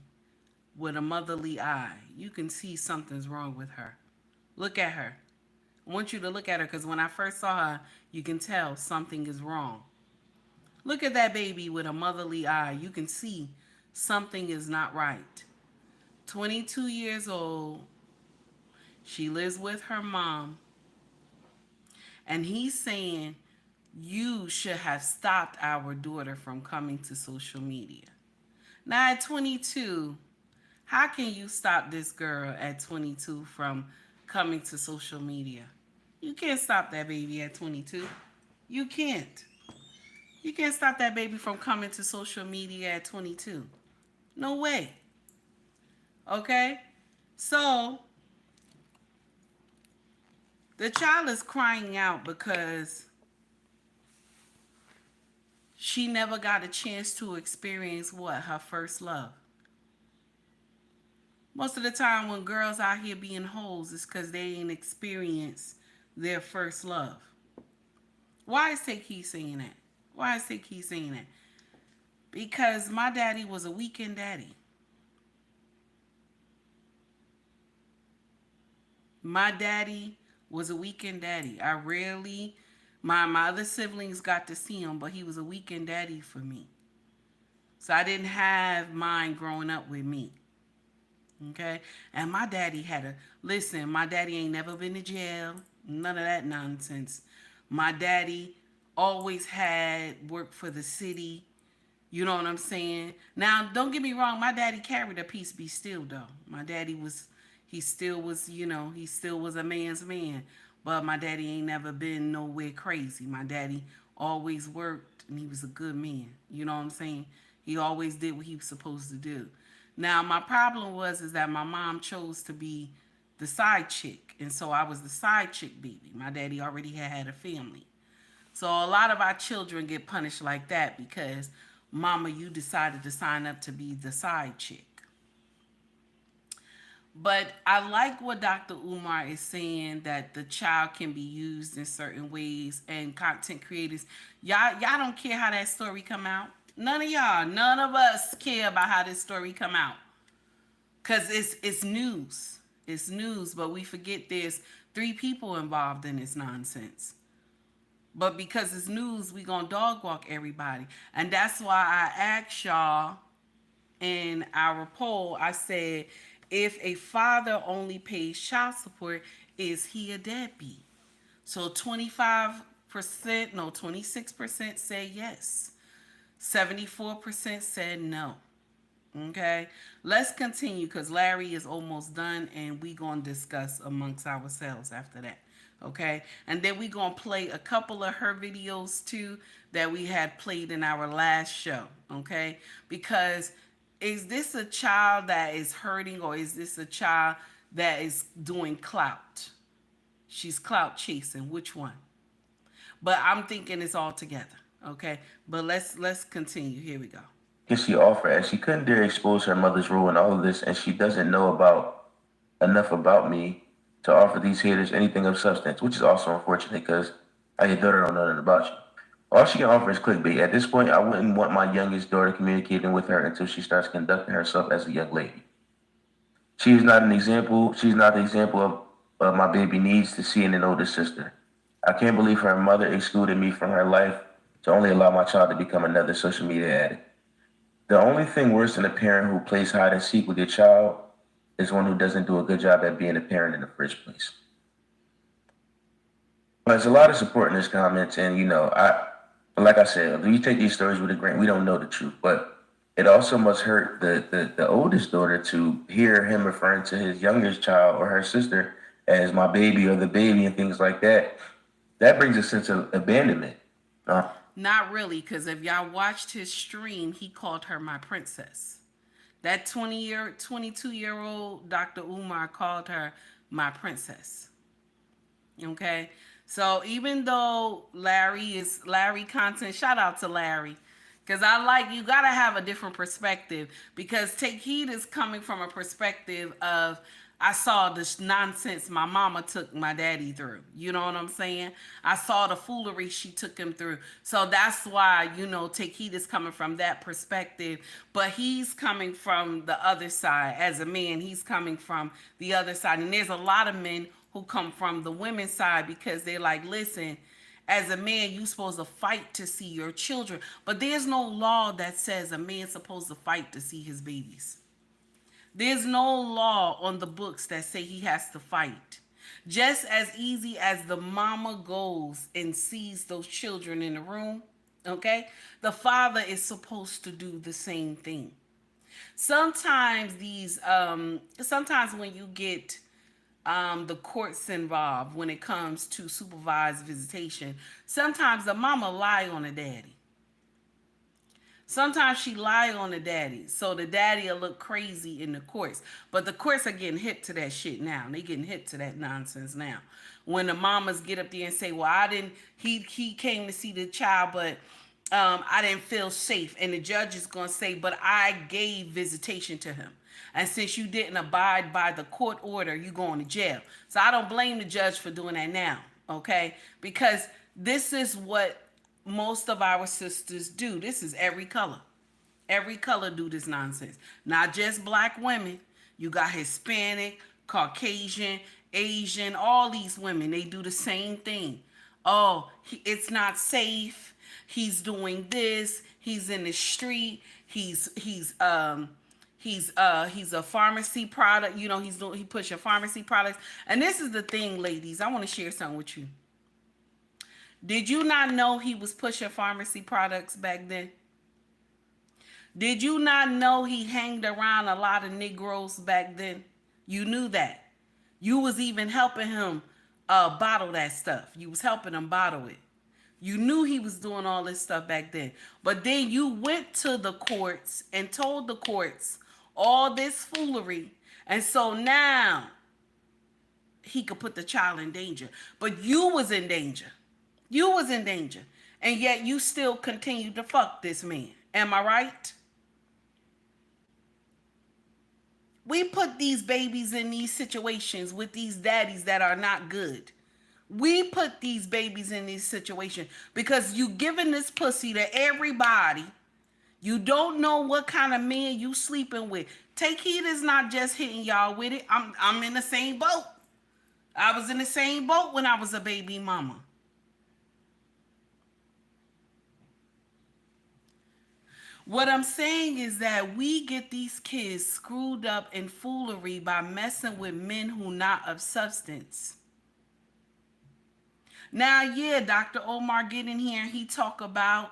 with a motherly eye. You can see something's wrong with her. Look at her. I want you to look at her, because when I first saw her, you can tell something is wrong. Look at that baby with a motherly eye. You can see something is not right. 22 years old. She lives with her mom. And he's saying you should have stopped our daughter from coming to social media. Now, at 22, how can you stop this girl at 22 from coming to social media? You can't stop that baby at 22. You can't. You can't stop that baby from coming to social media at 22. No way. Okay? So, the child is crying out because she never got a chance to experience what? Her first love. Most of the time when girls out here being hoes, it's because they ain't experienced their first love. Why is Take Heed saying that? Why is Take Heed saying that? Because my daddy was a weekend daddy. My daddy was a weekend daddy. I rarely, my other siblings got to see him, but he was a weekend daddy for me. So I didn't have mine growing up with me. Okay? And my daddy had a, listen, my daddy ain't never been to jail. None of that nonsense. My daddy always had work for the city. You know what I'm saying? Now, don't get me wrong. My daddy carried a peace be still, though. My daddy was, he still was, he still was a man's man. But my daddy ain't never been nowhere crazy. My daddy always worked and he was a good man. You know what I'm saying? He always did what he was supposed to do. Now, my problem was is that my mom chose to be the side chick. And so I was the side chick baby. My daddy already had a family. So a lot of our children get punished like that because mama, you decided to sign up to be the side chick. But I like what Dr. Umar is saying that the child can be used in certain ways and content creators. Y'all don't care how that story come out. None of y'all, none of us care about how this story come out. Cause it's news. It's news, but we forget there's 3 people involved in this nonsense. But because it's news, we gonna dog walk everybody. And that's why I asked y'all in our poll, I said, if a father only pays child support, is he a deadbeat? So 25%, no, 26% said yes. 74% said no. Okay, let's continue because Larry is almost done and we gonna discuss amongst ourselves after that. Okay, and then we gonna play a couple of her videos too that we had played in our last show. Okay, because is this a child that is hurting or is this a child that is doing clout? She's clout chasing. Which one? But I'm thinking it's all together. Okay, but let's continue. Here we go. Can she offer as she couldn't dare expose her mother's role in all of this, and she doesn't know about enough about me to offer these haters anything of substance, which is also unfortunate because I your daughter don't know nothing about you. All she can offer is clickbait. At this point, I wouldn't want my youngest daughter communicating with her until she starts conducting herself as a young lady. She is not an example. She's not the example of my baby needs to see in an older sister. I can't believe her mother excluded me from her life to only allow my child to become another social media addict. The only thing worse than a parent who plays hide and seek with your child is one who doesn't do a good job at being a parent in the first place. But there's a lot of support in this comments, and like I said, we take these stories with a grain. We don't know the truth, but it also must hurt the oldest daughter to hear him referring to his youngest child or her sister as my baby or the baby and things like that. That brings a sense of abandonment. Uh, Not really, because if y'all watched his stream, he called her my princess. That 22-year-old Dr. Umar called her my princess. Okay? So even though Larry content, shout out to Larry. Because you got to have a different perspective. Because Take Heed is coming from a perspective of, I saw this nonsense my mama took my daddy through. You know what I'm saying? I saw the foolery she took him through. So that's why, Take Heed is coming from that perspective. But he's coming from the other side. As a man, he's coming from the other side. And there's a lot of men who come from the women's side because they're like, listen, as a man, you're supposed to fight to see your children. But there's no law that says a man's supposed to fight to see his babies. There's no law on the books that say he has to fight. Just as easy as the mama goes and sees those children in the room, okay? The father is supposed to do the same thing. Sometimes when you get the courts involved when it comes to supervised visitation, sometimes the mama lie on the daddy. Sometimes she lie on the daddy, so the daddy will look crazy in the courts. But the courts are getting hip to that shit now. They getting hip to that nonsense now. When the mamas get up there and say, "Well, I didn't. He came to see the child, but I didn't feel safe," and the judge is gonna say, "But I gave visitation to him, and since you didn't abide by the court order, you going to jail." So I don't blame the judge for doing that now, okay? Because this is what most of our sisters do. This is every color. Every color do this nonsense. Not just black women. You got Hispanic, Caucasian, Asian, all these women. They do the same thing. Oh, it's not safe. He's doing this. He's in the street. He's a pharmacy product. You know, he pushing pharmacy products. And this is the thing, ladies. I want to share something with you. Did you not know he was pushing pharmacy products back then? Did you not know he hanged around a lot of Negroes back then? You knew that. You was even helping him bottle that stuff. You was helping him bottle it. You knew he was doing all this stuff back then. But then you went to the courts and told the courts all this foolery. And so now he could put the child in danger. But you was in danger. You was in danger. And yet you still continued to fuck this man. Am I right? We put these babies in these situations with these daddies that are not good. We put these babies in these situations because you giving this pussy to everybody. You don't know what kind of man you sleeping with. Take heed is not just hitting y'all with it. I'm in the same boat. I was in the same boat when I was a baby mama. What I'm saying is that we get these kids screwed up in foolery by messing with men who not of substance. Now, yeah, Dr. Umar get in here and he talk about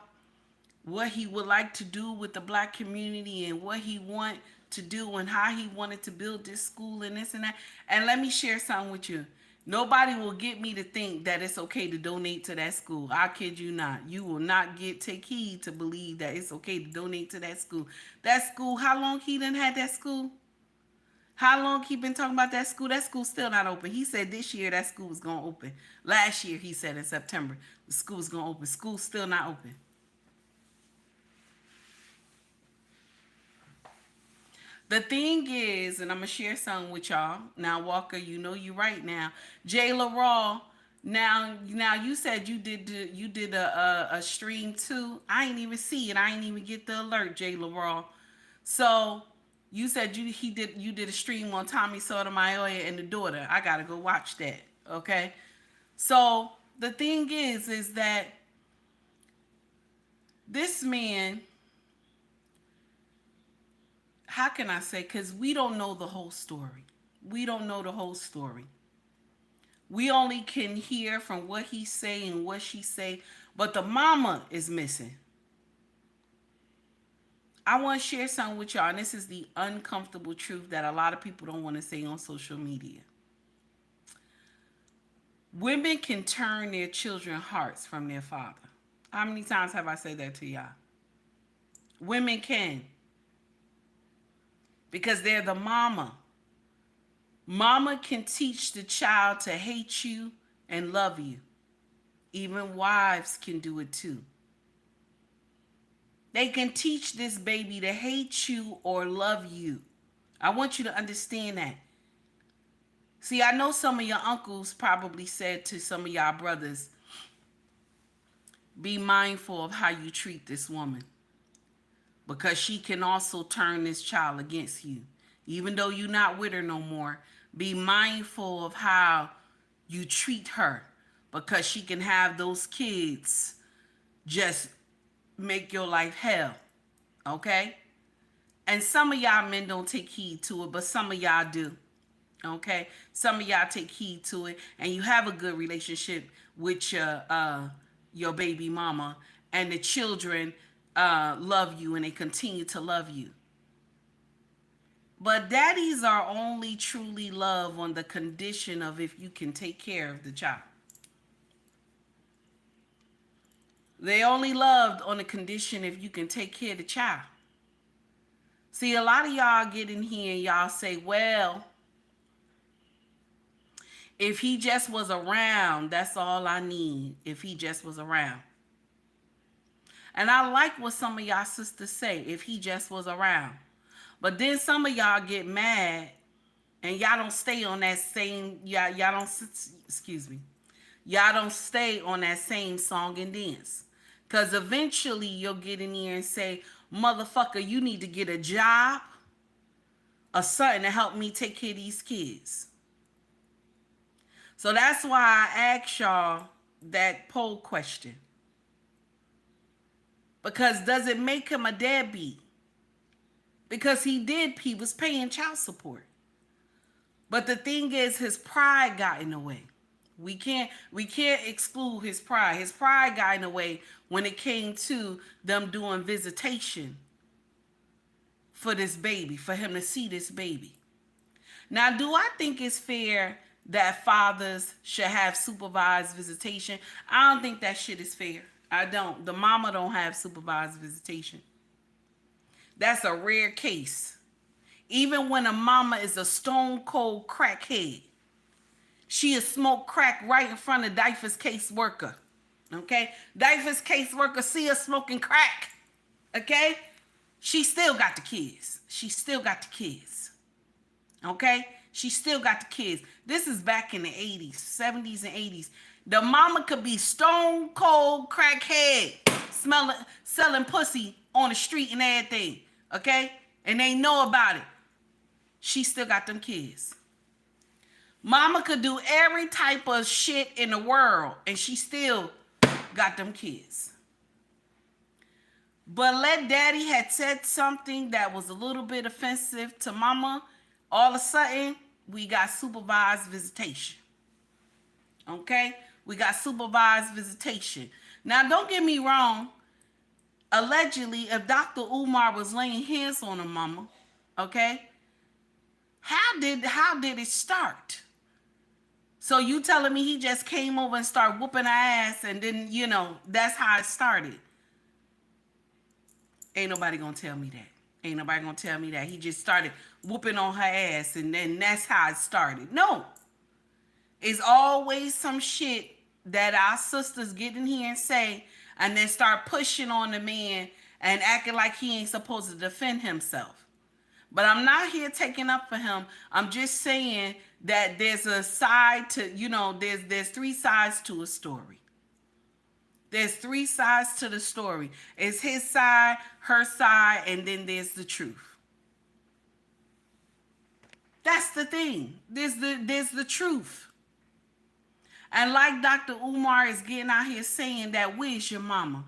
what he would like to do with the black community and what he want to do and how he wanted to build this school and this and that. And let me share something with you. Nobody will get me to think that it's okay to donate to that school. I kid you not. You will not take heed to believe that it's okay to donate to that school. That school, how long he done had that school? How long he been talking about that school? That school's still not open. He said this year that school was going to open. Last year he said in September the school's going to open. School's still not open. The thing is, and I'm gonna share something with y'all. Now, Walker, you know you right now. Jayla Raw. Now you said you did a stream too. I ain't even see it. I ain't even get the alert, Jayla Raw. So you said you did a stream on Tommy Sotomayor and the daughter. I gotta go watch that. Okay. So the thing is that this man, how can I say? Because we don't know the whole story. We don't know the whole story. We only can hear from what he say and what she say, but the mama is missing. I want to share something with y'all, and this is the uncomfortable truth that a lot of people don't want to say on social media. Women can turn their children's hearts from their father. How many times have I said that to y'all? Women can. Because they're the mama. Mama can teach the child to hate you and love you. Even wives can do it too. They can teach this baby to hate you or love you. I want you to understand that. See, I know some of your uncles probably said to some of y'all brothers, be mindful of how you treat this woman, because she can also turn this child against you. Even though you're not with her no more, be mindful of how you treat her, because she can have those kids just make your life hell. Okay? And some of y'all men don't take heed to it, but some of y'all do. Okay, some of y'all take heed to it, and you have a good relationship with your baby mama, and the children love you, and they continue to love you. But daddies are only truly love on the condition of if you can take care of the child. They only loved on the condition if you can take care of the child. See, a lot of y'all get in here and y'all say, well, if he just was around, that's all I need. If he just was around. And I like what some of y'all sisters say, if he just was around. But then some of y'all get mad and y'all don't stay on that same, y'all don't, excuse me, y'all don't stay on that same song and dance. Because eventually you'll get in here and say, motherfucker, you need to get a job or something to help me take care of these kids. So that's why I asked y'all that poll question. Because does it make him a deadbeat? Because he was paying child support. But the thing is, his pride got in the way. We can't exclude his pride. His pride got in the way when it came to them doing visitation for this baby, for him to see this baby. Now, do I think it's fair that fathers should have supervised visitation? I don't think that shit is fair. I don't. The mama don't have supervised visitation. That's a rare case. Even when a mama is a stone cold crackhead, she'll smoke crack right in front of Dyfus caseworker. Okay? Dyfus caseworker see her smoking crack. Okay? She still got the kids. She still got the kids. Okay? She still got the kids. This is back in the 80s, 70s and 80s. The mama could be stone cold crackhead, selling pussy on the street and everything. Okay? And they know about it. She still got them kids. Mama could do every type of shit in the world and she still got them kids. But let daddy had said something that was a little bit offensive to mama, all of a sudden, we got supervised visitation. Okay? We got supervised visitation. Now, don't get me wrong. Allegedly, if Dr. Umar was laying hands on a mama, okay, how did it start? So you telling me he just came over and started whooping her ass and then, that's how it started? Ain't nobody gonna tell me that. Ain't nobody gonna tell me that. He just started whooping on her ass and then that's how it started. No. It's always some shit that our sisters get in here and say and then start pushing on the man and acting like he ain't supposed to defend himself. But I'm not here taking up for him. I'm just saying that there's a side to, there's three sides to a story. There's three sides to the story. It's his side, her side, and then there's the truth. That's the thing. There's the truth. And like Dr. Umar is getting out here saying that, where's your mama?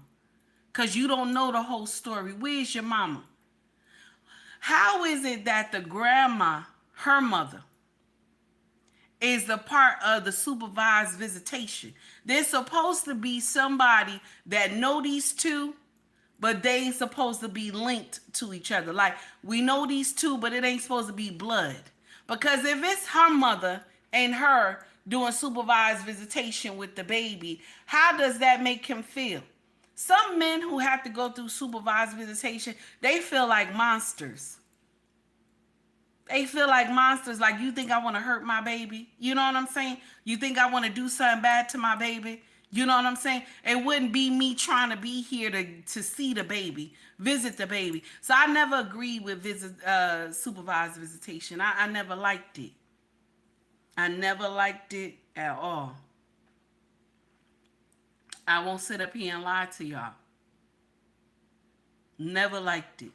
Because you don't know the whole story. Where's your mama? How is it that the grandma, her mother, is the part of the supervised visitation? There's supposed to be somebody that know these two, but they ain't supposed to be linked to each other. Like, we know these two, but it ain't supposed to be blood. Because if it's her mother and her doing supervised visitation with the baby, how does that make him feel? Some men who have to go through supervised visitation, they feel like monsters. They feel like monsters. Like, you think I want to hurt my baby? You know what I'm saying? You think I want to do something bad to my baby? You know what I'm saying? It wouldn't be me trying to be here to see the baby, visit the baby. So I never agreed with supervised visitation. I never liked it. I never liked it at all. I won't sit up here and lie to y'all. Never liked it.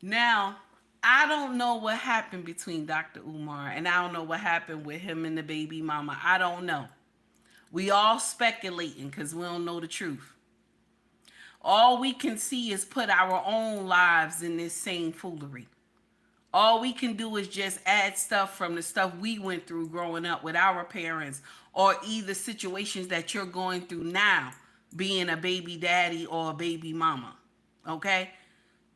Now, I don't know what happened between Dr. Umar, and I don't know what happened with him and the baby mama. I don't know. We all speculating because we don't know the truth. All we can see is put our own lives in this same foolery. All we can do is just add stuff from the stuff we went through growing up with our parents, or either situations that you're going through now, being a baby daddy or a baby mama. Okay?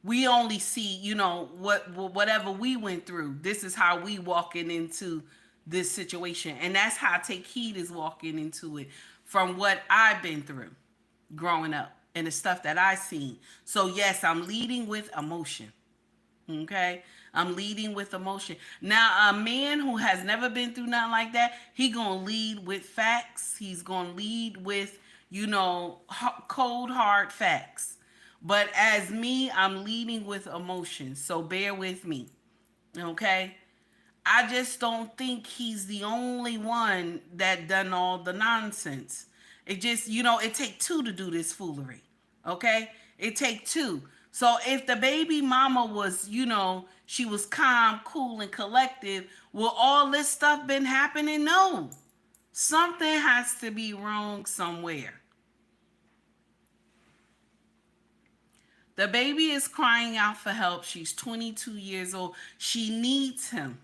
We only see, whatever we went through. This is how we walking into this situation. And that's how Take Heed is walking into it from what I've been through growing up and the stuff that I seen. So yes, I'm leading with emotion. Okay, I'm leading with emotion. Now, a man who has never been through nothing like that, he gonna lead with facts. He's gonna lead with, cold hard facts. But as me, I'm leading with emotion. So bear with me. Okay, I just don't think he's the only one that done all the nonsense. It just, it take two to do this foolery. Okay? It take two. So if the baby mama was, she was calm, cool, and collective, will all this stuff been happening? No. Something has to be wrong somewhere. The baby is crying out for help. She's 22 years old. She needs him.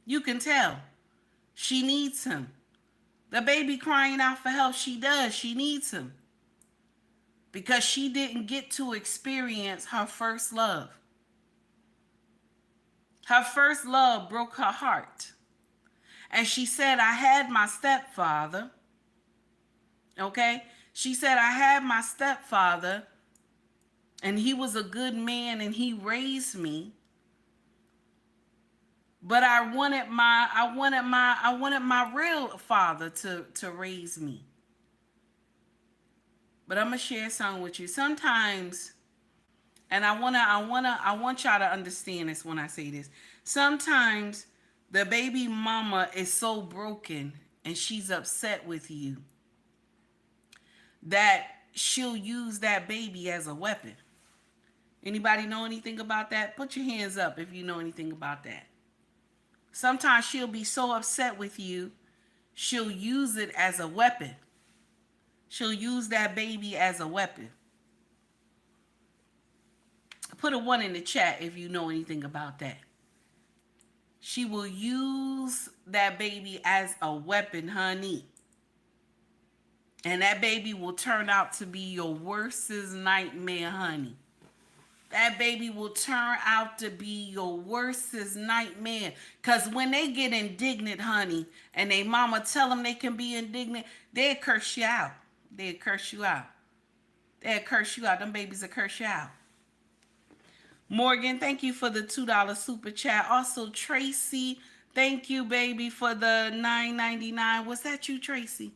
You can tell. She needs him. The baby crying out for help, she does. She needs him. Because she didn't get to experience her first love. Her first love broke her heart. And she said, I had my stepfather. Okay? She said, I had my stepfather, and he was a good man, and he raised me. But I wanted my real father to raise me. But I'm gonna share something with you. Sometimes, and I want y'all to understand this when I say this. Sometimes the baby mama is so broken and she's upset with you that she'll use that baby as a weapon. Anybody know anything about that? Put your hands up if you know anything about that. Sometimes she'll be so upset with you, she'll use it as a weapon. She'll use that baby as a weapon. Put a 1 in the chat if you know anything about that. She will use that baby as a weapon, honey. And that baby will turn out to be your worstest nightmare, honey. That baby will turn out to be your worstest nightmare. Because when they get indignant, honey, and they mama tell them they can be indignant, they'll curse you out. They'll curse you out. They'll curse you out. Them babies will curse you out. Morgan, thank you for the $2 super chat. Also, Tracy, thank you, baby, for the $9.99. Was that you, Tracy?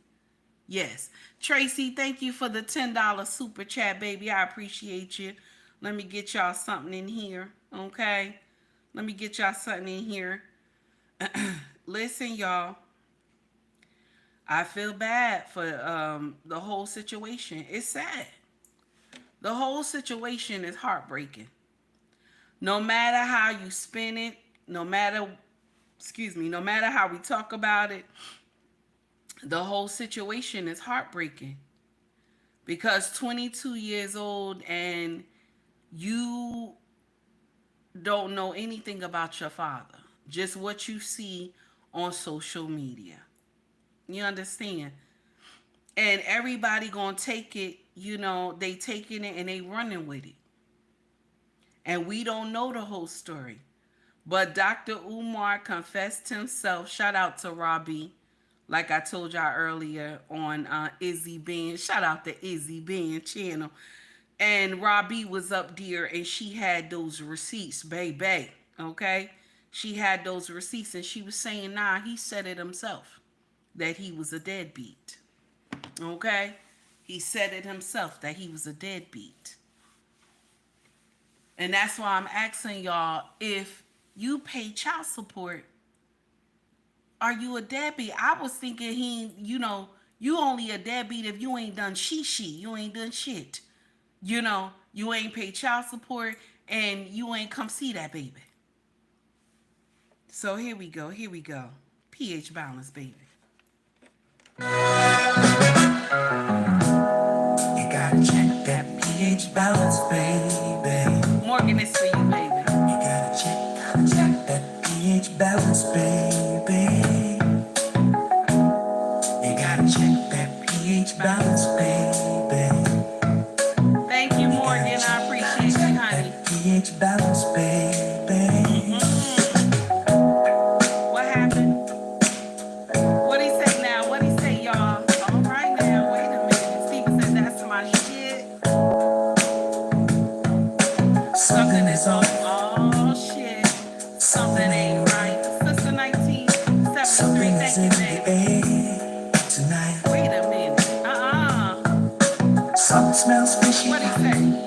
Yes. Tracy, thank you for the $10 super chat, baby. I appreciate you. Let me get y'all something in here, okay? Let me get y'all something in here. Listen, y'all. I feel bad for the whole situation. It's sad. The whole situation is heartbreaking. No matter how you spin it, no matter how we talk about it, the whole situation is heartbreaking. Because 22 years old and you don't know anything about your father. Just what you see on social media. You understand? And everybody gonna take it, they taking it and they running with it. And we don't know the whole story. But Dr. Umar confessed himself. Shout out to Robbie. Like I told y'all earlier on Izzy Band. Shout out to Izzy Band channel. And Robbie was up there and she had those receipts, baby. Okay? She had those receipts and she was saying, nah, he said it himself. That he was a deadbeat. Okay? He said it himself that he was a deadbeat. And that's why I'm asking y'all, if you pay child support, are you a deadbeat? I was thinking you only a deadbeat if you ain't done you ain't done shit. You ain't paid child support and you ain't come see that baby. So here we go. pH balance, baby. You gotta check that pH balance, baby. Morgan, it's for you, baby. You gotta check pH balance, baby. You gotta check that pH balance, baby. Thank you, Morgan. I appreciate you, honey. That pH balance, baby. What happened? What he say now? What he say, y'all? All right now. Wait a minute. Steven said that's my shit. Something is off. Oh shit. Something ain't right. Sister 1973. Something is Thank in you, the baby. air tonight. Wait a minute. Something smells fishy, What he say?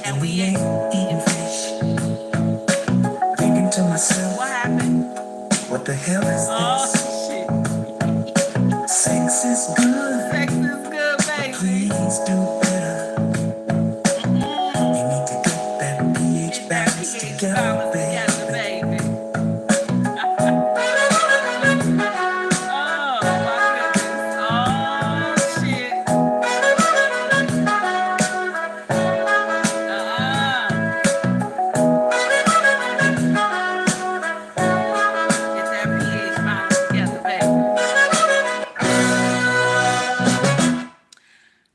and we ain't eating fish. Thinking to myself, What happened? what the hell is Oh this? shit. Sex is good, Sex is good, baby. please do better. You need to get that pH Get that balance pH together, balance baby. together, baby. Oh my goodness. Oh shit. Get that pH balance together, baby.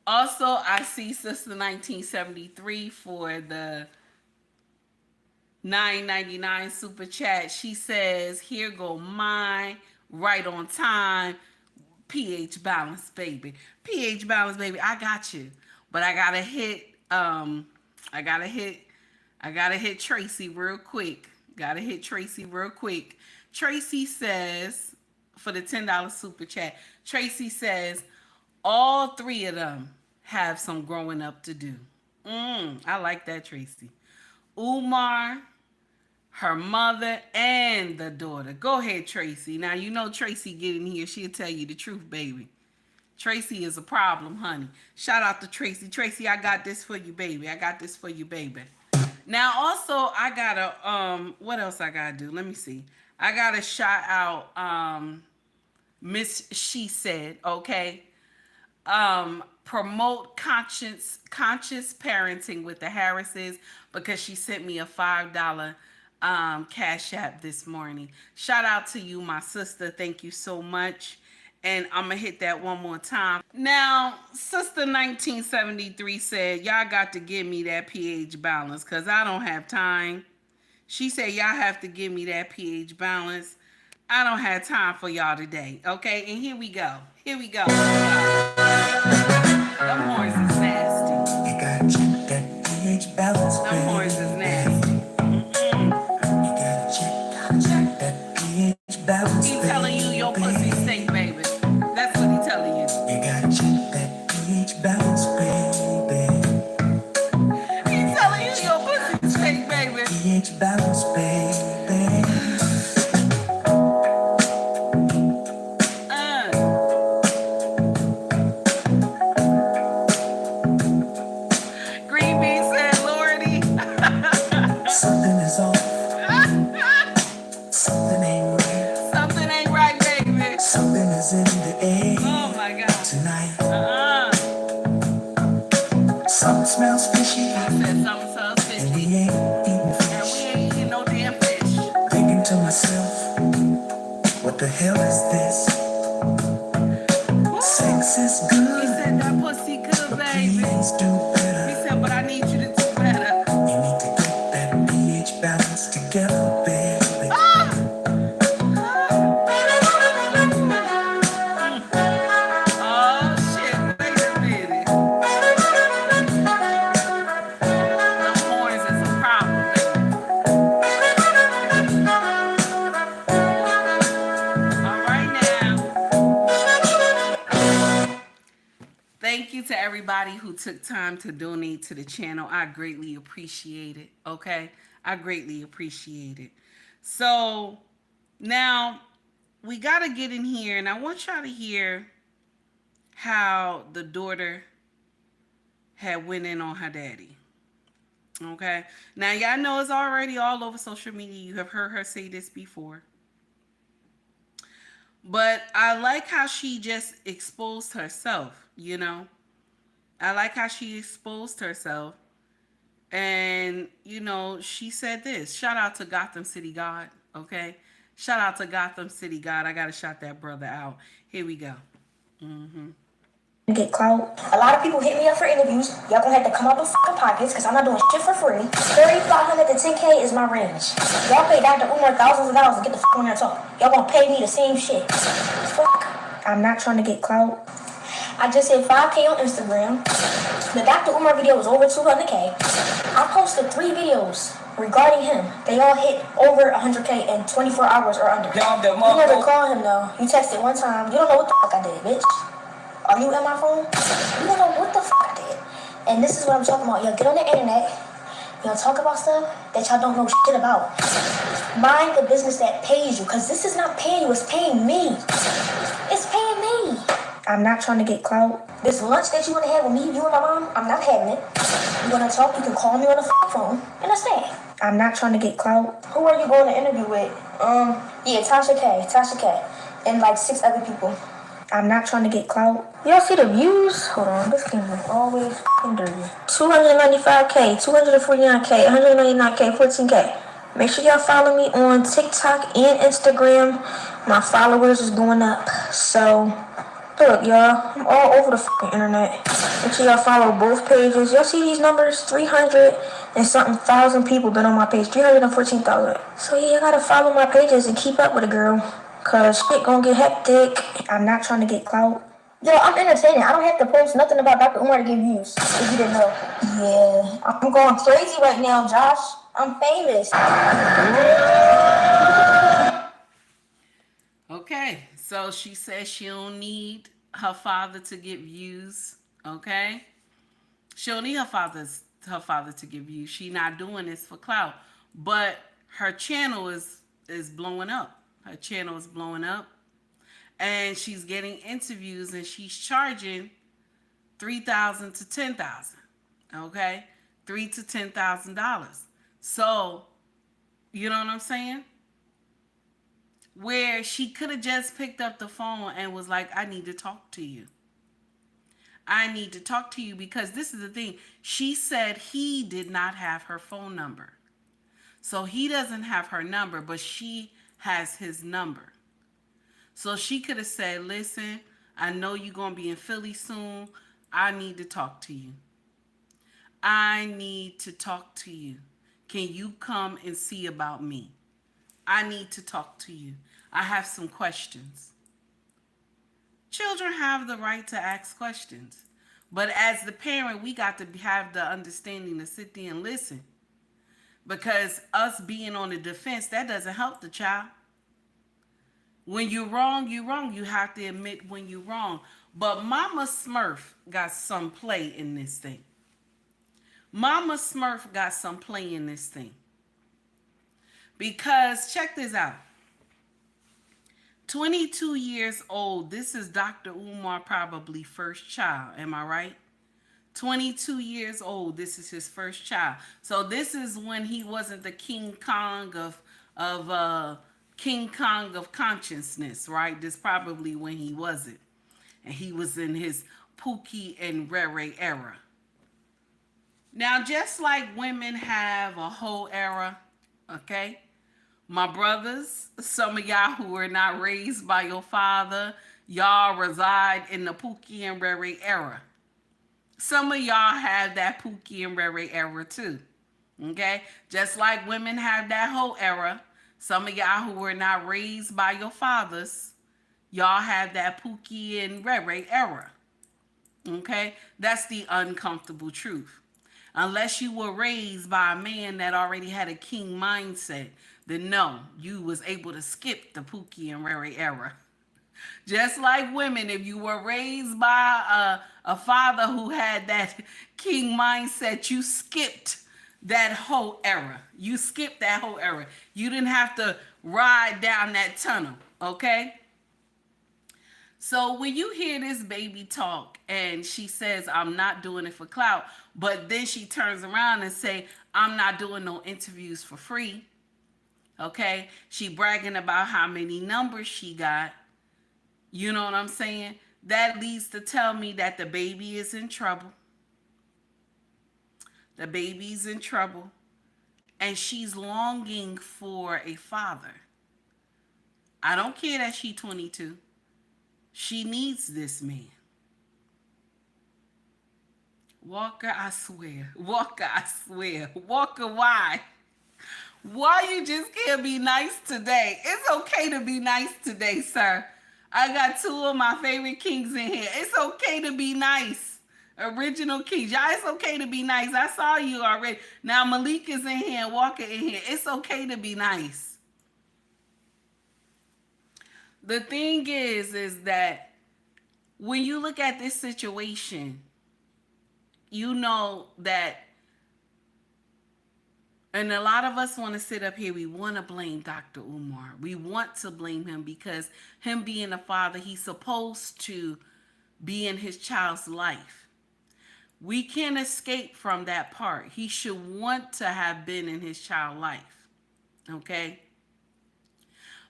Also, I see Sister 1973 for the $9.99 super chat. She says, "Here go mine, right on time. pH balance, baby. pH balance, baby. I got you, but I gotta hit. I gotta hit Tracy real quick. Gotta hit Tracy real quick. Tracy says, for the $10 super chat. Tracy says, all three of them have some growing up to do. I like that, Tracy. Umar, her mother, and the daughter. Go ahead, Tracy. Now, you know Tracy get in here. She'll tell you the truth, baby. Tracy is a problem, honey. Shout out to Tracy. Tracy, I got this for you, baby. I got this for you, baby. Now, also, I gotta, what else I gotta do? Let me see. I gotta shout out, Miss She Said, okay? Promote conscious parenting with the Harrises because she sent me a $5 cash app this morning. Shout out to you, my sister. Thank you so much. And I'm gonna hit that one more time. Now, Sister 1973 said, y'all got to give me that pH balance because I don't have time. She said, y'all have to give me that pH balance. I don't have time for y'all today. Okay, and here we go. Here we go. Them horns is nasty. You gotta check that pH balance, Them baby. horns is nasty. You gotta check that pH balance, He baby. telling you your pussy stink, baby. That's what he telling you. You gotta check that pH balance, baby. He telling you your pussy stink, baby. pH balance, baby. Green bean said, Lordy. Something is off. Something ain't right. Something ain't right, baby. Something is in the air Oh my God. tonight. Something Something smells fishy, said something so and we fishy. ain't eating And fish. we ain't eating no damn fish. Thinking to myself, what the hell is this? Sex is He good, said that pussy good, baby. please do He better. said, but I need you to do better. You need to get that pH balance together, baby. Oh shit, wait a minute. The horns is a problem, baby. All right now. Thank you to everybody who took time to donate to the channel. I greatly appreciate it. Okay? I greatly appreciate it. So now we got to get in here, and I want y'all to hear how the daughter had went in on her daddy. Okay? Now y'all know it's already all over social media. You have heard her say this before. But I like how she just exposed herself, you know? I like how she exposed herself. And, you know, she said this. Shout out to Gotham City God, okay? Shout out to Gotham City God. I gotta shout that brother out. Here we go. Get clout. A lot of people hit me up for interviews. Y'all gonna have to come out of fucking pockets because I'm not doing shit for free. 3,500 to 10K is my range. Y'all pay Dr. Umar thousands of dollars to get the fuck on that talk. Y'all gonna pay me the same shit. Fuck. I'm not trying to get clout. I just hit 5K on Instagram. The Dr. Umar video was over 200K. I posted 3 videos regarding him. They all hit over 100K in 24 hours or under. You never called him though. You texted one time. You don't know what the fuck I did, bitch. Are you in my phone? You don't know what the fuck I did. And this is what I'm talking about. Y'all get on the internet. Y'all talk about stuff that y'all don't know shit about. Mind the business that pays you. Because this is not paying you. It's paying me. It's paying me. I'm not trying to get clout. This lunch that you want to have with me, you and my mom, I'm not having it. You want to talk, you can call me on the phone. And that's that. I'm not trying to get clout. Who are you going to interview with? Yeah, Tasha K. And like 6 other people. I'm not trying to get clout. Y'all see the views? Hold on, this camera always dirty. 295K, 249K, 199K, 14K. Make sure y'all follow me on TikTok and Instagram. My followers is going up. So, look, y'all, I'm all over the fucking internet. Make sure y'all follow both pages. Y'all see these numbers? 300 and something thousand people been on my page. 314,000. So yeah, you gotta follow my pages and keep up with it, girl. Cause shit gonna get hectic. I'm not trying to get clout. Yo, I'm entertaining. I don't have to post nothing about Dr. Umar to get views. If you didn't know. Yeah, I'm going crazy right now, Josh. I'm famous. Okay, so she says she don't need her father to get views. Okay, she don't need her father to get views. She not doing this for clout, but her channel is blowing up. Her channel is blowing up, and she's getting interviews, and she's charging $3,000 to $10,000. Okay, $3,000 to $10,000. So, you know what I'm saying? Where she could have just picked up the phone and was like, I need to talk to you. I need to talk to you because this is the thing. She said he did not have her phone number. So he doesn't have her number, but she has his number. So she could have said, listen, I know you're going to be in Philly soon. I need to talk to you. I need to talk to you. Can you come and see about me? I need to talk to you. I have some questions. Children have the right to ask questions. But as the parent, we got to have the understanding to sit there and listen. Because us being on the defense, that doesn't help the child. When you're wrong, you're wrong. You have to admit when you're wrong. But Mama Smurf got some play in this thing. Mama Smurf got some play in this thing. Because check this out. 22 years old. This is Dr. Umar probably first child. Am I right? 22 years old. This is his first child. So this is when he wasn't the King Kong of consciousness, right? This probably when he wasn't. And he was in his Pookie and Rere era. Now, just like women have a whole era, okay? My brothers, some of y'all who were not raised by your father, y'all reside in the Pookie and Rere era. Some of y'all have that Pookie and Rere era too. Okay? Just like women have that whole era, some of y'all who were not raised by your fathers, y'all have that Pookie and Rere era. Okay? That's the uncomfortable truth. Unless you were raised by a man that already had a king mindset, then no, you was able to skip the Pookie and Rere era. Just like women, if you were raised by a father who had that king mindset, you skipped that whole era. You skipped that whole era. You didn't have to ride down that tunnel, okay? So when you hear this baby talk and she says, I'm not doing it for clout, but then she turns around and say, I'm not doing no interviews for free, okay? She bragging about how many numbers she got. You know what I'm saying? That leads to tell me that the baby is in trouble. The baby's in trouble. And she's longing for a father. I don't care that she 22. She needs this man. Walker, I swear. Walker, I swear. Walker, why? Why you just can't be nice today? It's okay to be nice today, sir. I got two of my favorite kings in here. It's okay to be nice. Original kings. Y'all, it's okay to be nice. I saw you already. Now Malik is in here and Walker in here. It's okay to be nice. The thing is that when you look at this situation, you know that, and a lot of us want to sit up here, we want to blame Dr. Umar. We want to blame him because him being a father, he's supposed to be in his child's life. We can't escape from that part. He should want to have been in his child's life. Okay?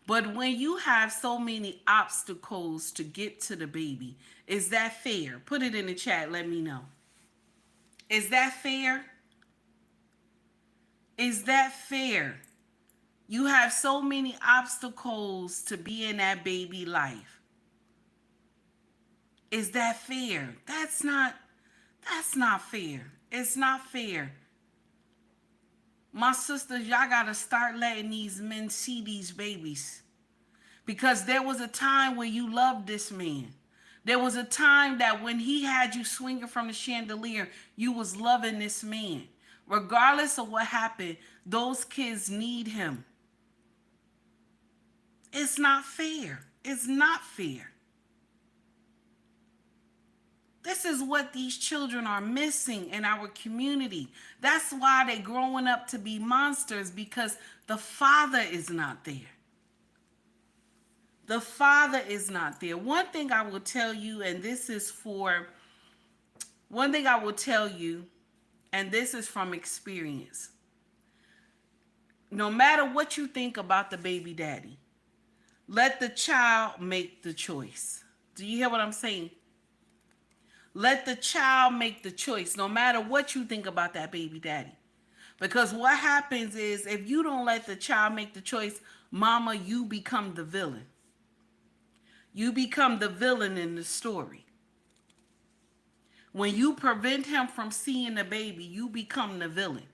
But when you have so many obstacles to get to the baby, is that fair? Put it in the chat. Let me know. Is that fair? Is that fair? You have so many obstacles to be in that baby life. Is that fair? That's not fair. It's not fair. My sisters, y'all gotta start letting these men see these babies. Because there was a time when you loved this man. There was a time that when he had you swinging from the chandelier, you was loving this man. Regardless of what happened, those kids need him. It's not fair. It's not fair. This is what these children are missing in our community. That's why they're growing up to be monsters, because the father is not there. The father is not there. One thing I will tell you, and this is from experience. No matter what you think about the baby daddy, let the child make the choice. Do you hear what I'm saying? Let the child make the choice, no matter what you think about that baby daddy. Because what happens is, if you don't let the child make the choice, mama, you become the villain. You become the villain in the story. When you prevent him from seeing the baby, you become the villain.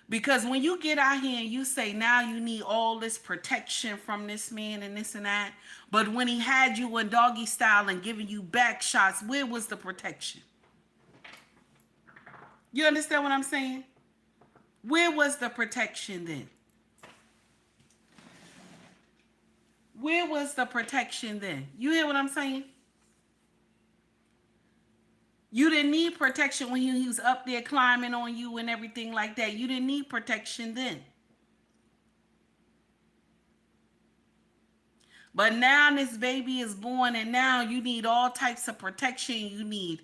Because when you get out here and you say, now you need all this protection from this man and this and that, but when he had you in doggy style and giving you back shots, where was the protection? You understand what I'm saying? Where was the protection then? Where was the protection then? You hear what I'm saying? You didn't need protection when he was up there climbing on you and everything like that. You didn't need protection then. But now this baby is born, and now you need all types of protection. You need,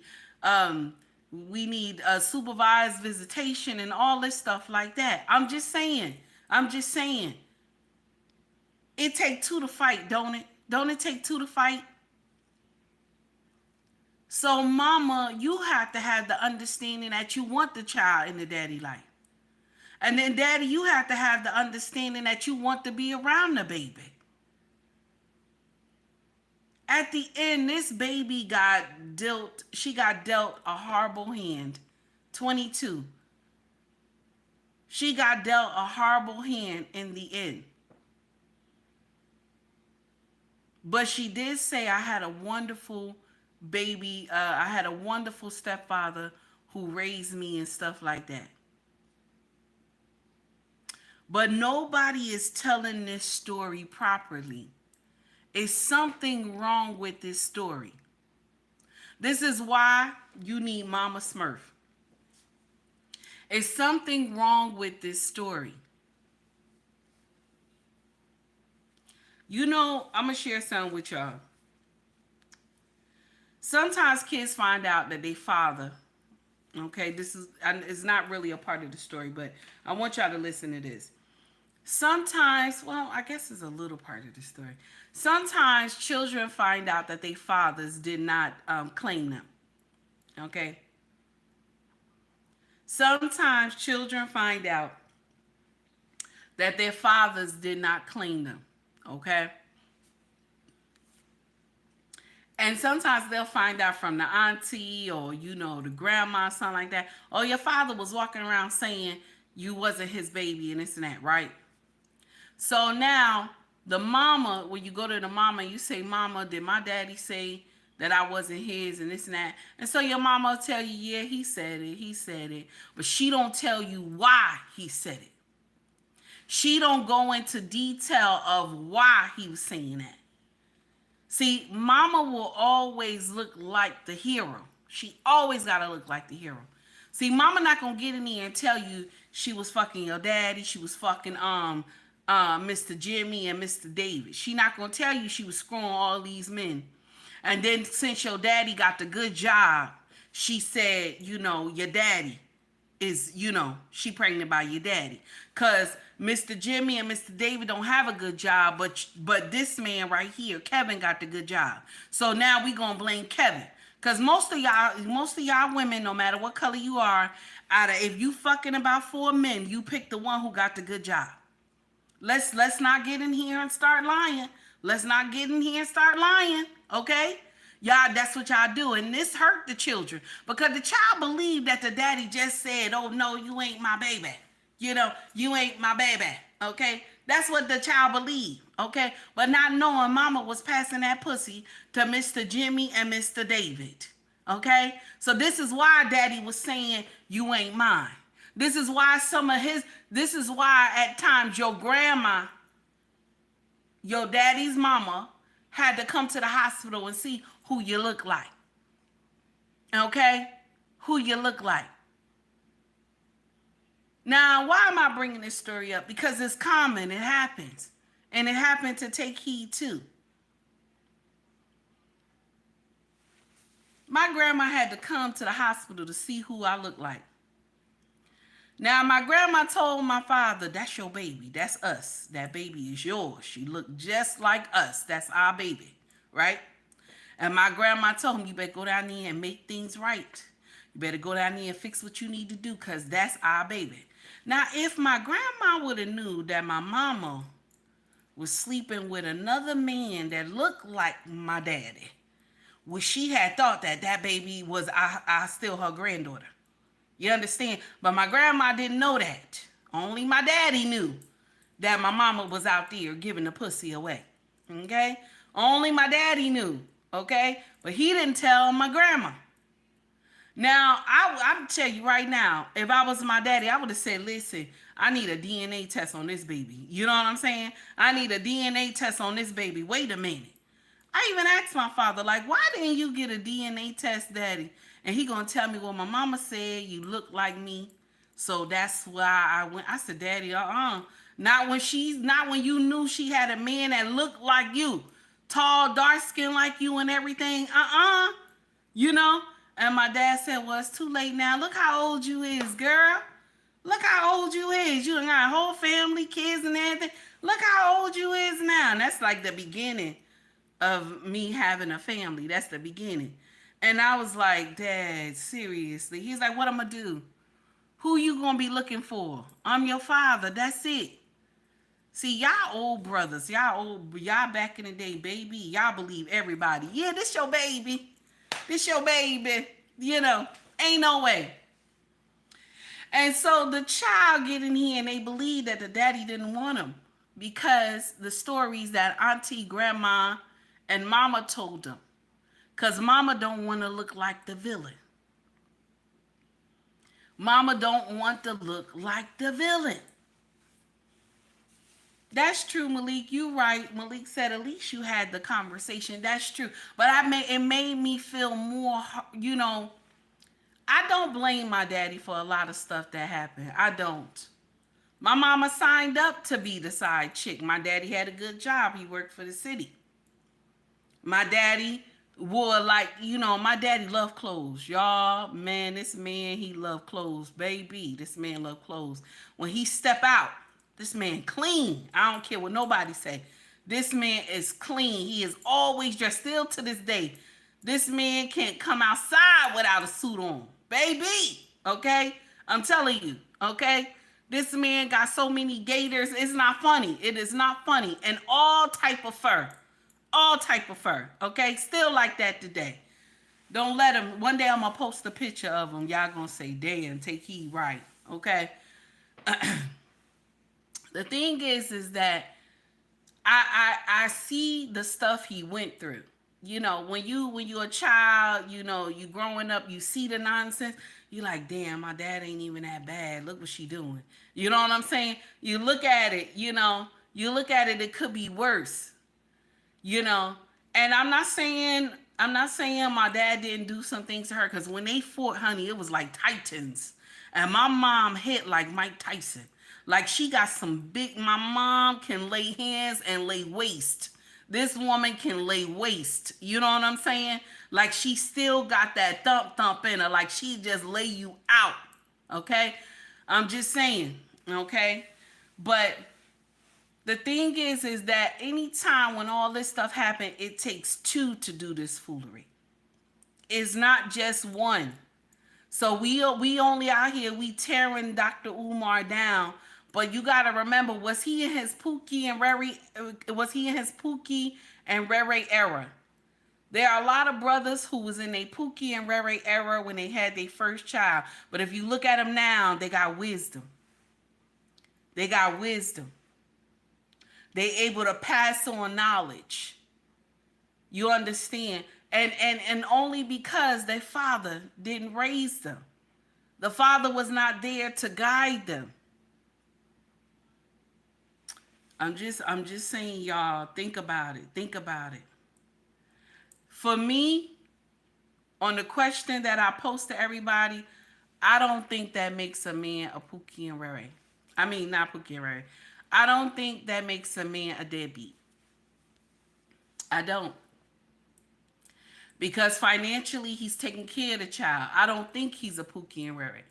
we need supervised visitation and all this stuff like that. I'm just saying. It take two to fight, don't it? Don't it take two to fight? So mama, you have to have the understanding that you want the child in the daddy life. And then daddy, you have to have the understanding that you want to be around the baby. At the end, this baby got dealt a horrible hand. 22. She got dealt a horrible hand in the end. But she did say, I had a wonderful baby. I had a wonderful stepfather who raised me and stuff like that. But nobody is telling this story properly. Is something wrong with this story? This is why you need Mama Smurf. Is something wrong with this story? You know, I'm going to share something with y'all. Sometimes kids find out that they father, okay, it's not really a part of the story, but I want y'all to listen to this. Sometimes, well, I guess it's a little part of the story. Sometimes children find out that their fathers did not claim them, okay? Sometimes children find out that their fathers did not clean them, okay? And sometimes they'll find out from the auntie or, you know, the grandma, something like that. Oh, your father was walking around saying you wasn't his baby and this and that, right? So now the mama, when you go to the mama, you say, Mama, did my daddy say that I wasn't his and this and that? And so your mama will tell you, yeah, he said it. But she don't tell you why he said it. She don't go into detail of why he was saying that. See, mama will always look like the hero. She always got to look like the hero. See, mama not going to get in there and tell you she was fucking your daddy. She was fucking Mr. Jimmy and Mr. David. She not going to tell you she was screwing all these men. And then since your daddy got the good job, she said, you know, your daddy is, you know, she pregnant by your daddy. Because Mr. Jimmy and Mr. David don't have a good job, but this man right here, Kevin, got the good job. So now we gonna blame Kevin. Because most of y'all women, no matter what color you are, if you fucking about 4 men, you pick the one who got the good job. Let's not get in here and start lying. Let's not get in here and start lying, okay? Y'all, that's what y'all do. And this hurt the children because the child believed that the daddy just said, oh, no, you ain't my baby. You know, you ain't my baby, okay? That's what the child believed, okay? But not knowing mama was passing that pussy to Mr. Jimmy and Mr. David, okay? So this is why daddy was saying, you ain't mine. This is why this is why at times your grandma, your daddy's mama, had to come to the hospital and see who you look like. Okay? Who you look like. Now, why am I bringing this story up? Because it's common. It happens. And it happened to take heed too. My grandma had to come to the hospital to see who I look like. Now, my grandma told my father, that's your baby. That's us. That baby is yours. She looked just like us. That's our baby, right? And my grandma told him, you better go down there and make things right. You better go down there and fix what you need to do because that's our baby. Now, if my grandma would have knew that my mama was sleeping with another man that looked like my daddy, well, she had thought that that baby was I still her granddaughter. You understand? But my grandma didn't know that. Only my daddy knew that my mama was out there giving the pussy away. Okay? Only my daddy knew. Okay? But he didn't tell my grandma. Now, I'll tell you right now, if I was my daddy, I would have said, listen, I need a DNA test on this baby. You know what I'm saying? I need a DNA test on this baby. Wait a minute. I even asked my father, like, why didn't you get a DNA test, daddy? And he gonna tell me, well, my mama said you look like me. So that's why I went. I said, daddy, not when you knew she had a man that looked like you. Tall, dark skin like you and everything. You know? And my dad said, well, it's too late now. Look how old you is, girl. Look how old you is. You done got a whole family, kids and everything. Look how old you is now. And that's like the beginning of me having a family. That's the beginning. And I was like, Dad, seriously. He's like, what I'm going to do? Who you going to be looking for? I'm your father. That's it. See, y'all old brothers. Y'all back in the day, baby. Y'all believe everybody. Yeah, this your baby. This your baby. You know, ain't no way. And so the child get in here and they believe that the daddy didn't want him because the stories that auntie, grandma, and mama told them. Because mama don't want to look like the villain. Mama don't want to look like the villain. That's true, Malik. You right. Malik said at least you had the conversation. That's true. But it made me feel more, you know, I don't blame my daddy for a lot of stuff that happened. I don't. My mama signed up to be the side chick. My daddy had a good job. He worked for the city. My daddy wore my daddy loved clothes. Y'all, man, this man, he loved clothes. Baby, this man loved clothes. When he step out, this man clean. I don't care what nobody say. This man is clean. He is always dressed. Still to this day, this man can't come outside without a suit on. Baby, okay? I'm telling you, okay? This man got so many gators. It's not funny. It is not funny. And all type of fur. All type of fur. Okay? Still like that today. Don't let him. One day I'm going to post a picture of him. Y'all going to say, damn, take heed right. Okay? The thing is that I see the stuff he went through. You know, when you're a child, you know, you growing up, you see the nonsense. You like, damn, my dad ain't even that bad. Look what she doing. You know what I'm saying? You look at it, you know, it could be worse. You know, and I'm not saying my dad didn't do some things to her, because when they fought, honey, it was like titans. And my mom hit like Mike Tyson. Like, she got some big, my mom can lay hands and lay waist. This woman can lay waist. You know what I'm saying? Like, she still got that thump in her. Like, she just lay you out. Okay? I'm just saying. Okay? But the thing is that anytime when all this stuff happens, it takes two to do this foolery. It's not just one. So we only out here, we tearing Dr. Umar down. But you gotta remember, was he in his Pookie and Rere era? There are a lot of brothers who was in a Pookie and Rere era when they had their first child. But if you look at them now, they got wisdom. They got wisdom. They able to pass on knowledge. You understand? And only because their father didn't raise them. The father was not there to guide them. I'm just saying, y'all, think about it. Think about it. For me, on the question that I post to everybody, I don't think that makes a man a Pookie and Rere. I mean, not Pookie and Rere. I don't think that makes a man a deadbeat. I don't. Because financially, he's taking care of the child. I don't think he's a Pookie and Rere.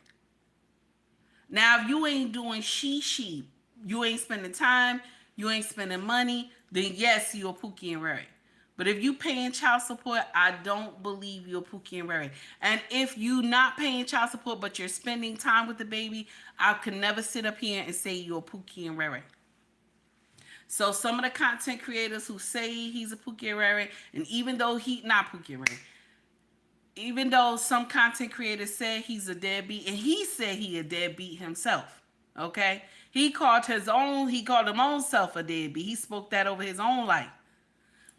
Now, if you ain't doing she, you ain't spending time, you ain't spending money, then yes, you're a Pookie and Rere. But if you paying child support, I don't believe you're a Pookie and Rere. And if you not paying child support, but you're spending time with the baby, I could never sit up here and say you're a Pookie and Rere. So some of the content creators who say he's a Pookie and Rere, and even though he not Pookie and Rere, even though some content creators said he's a deadbeat, and he said he a deadbeat himself, okay? He called his own self a deadbeat. He spoke that over his own life.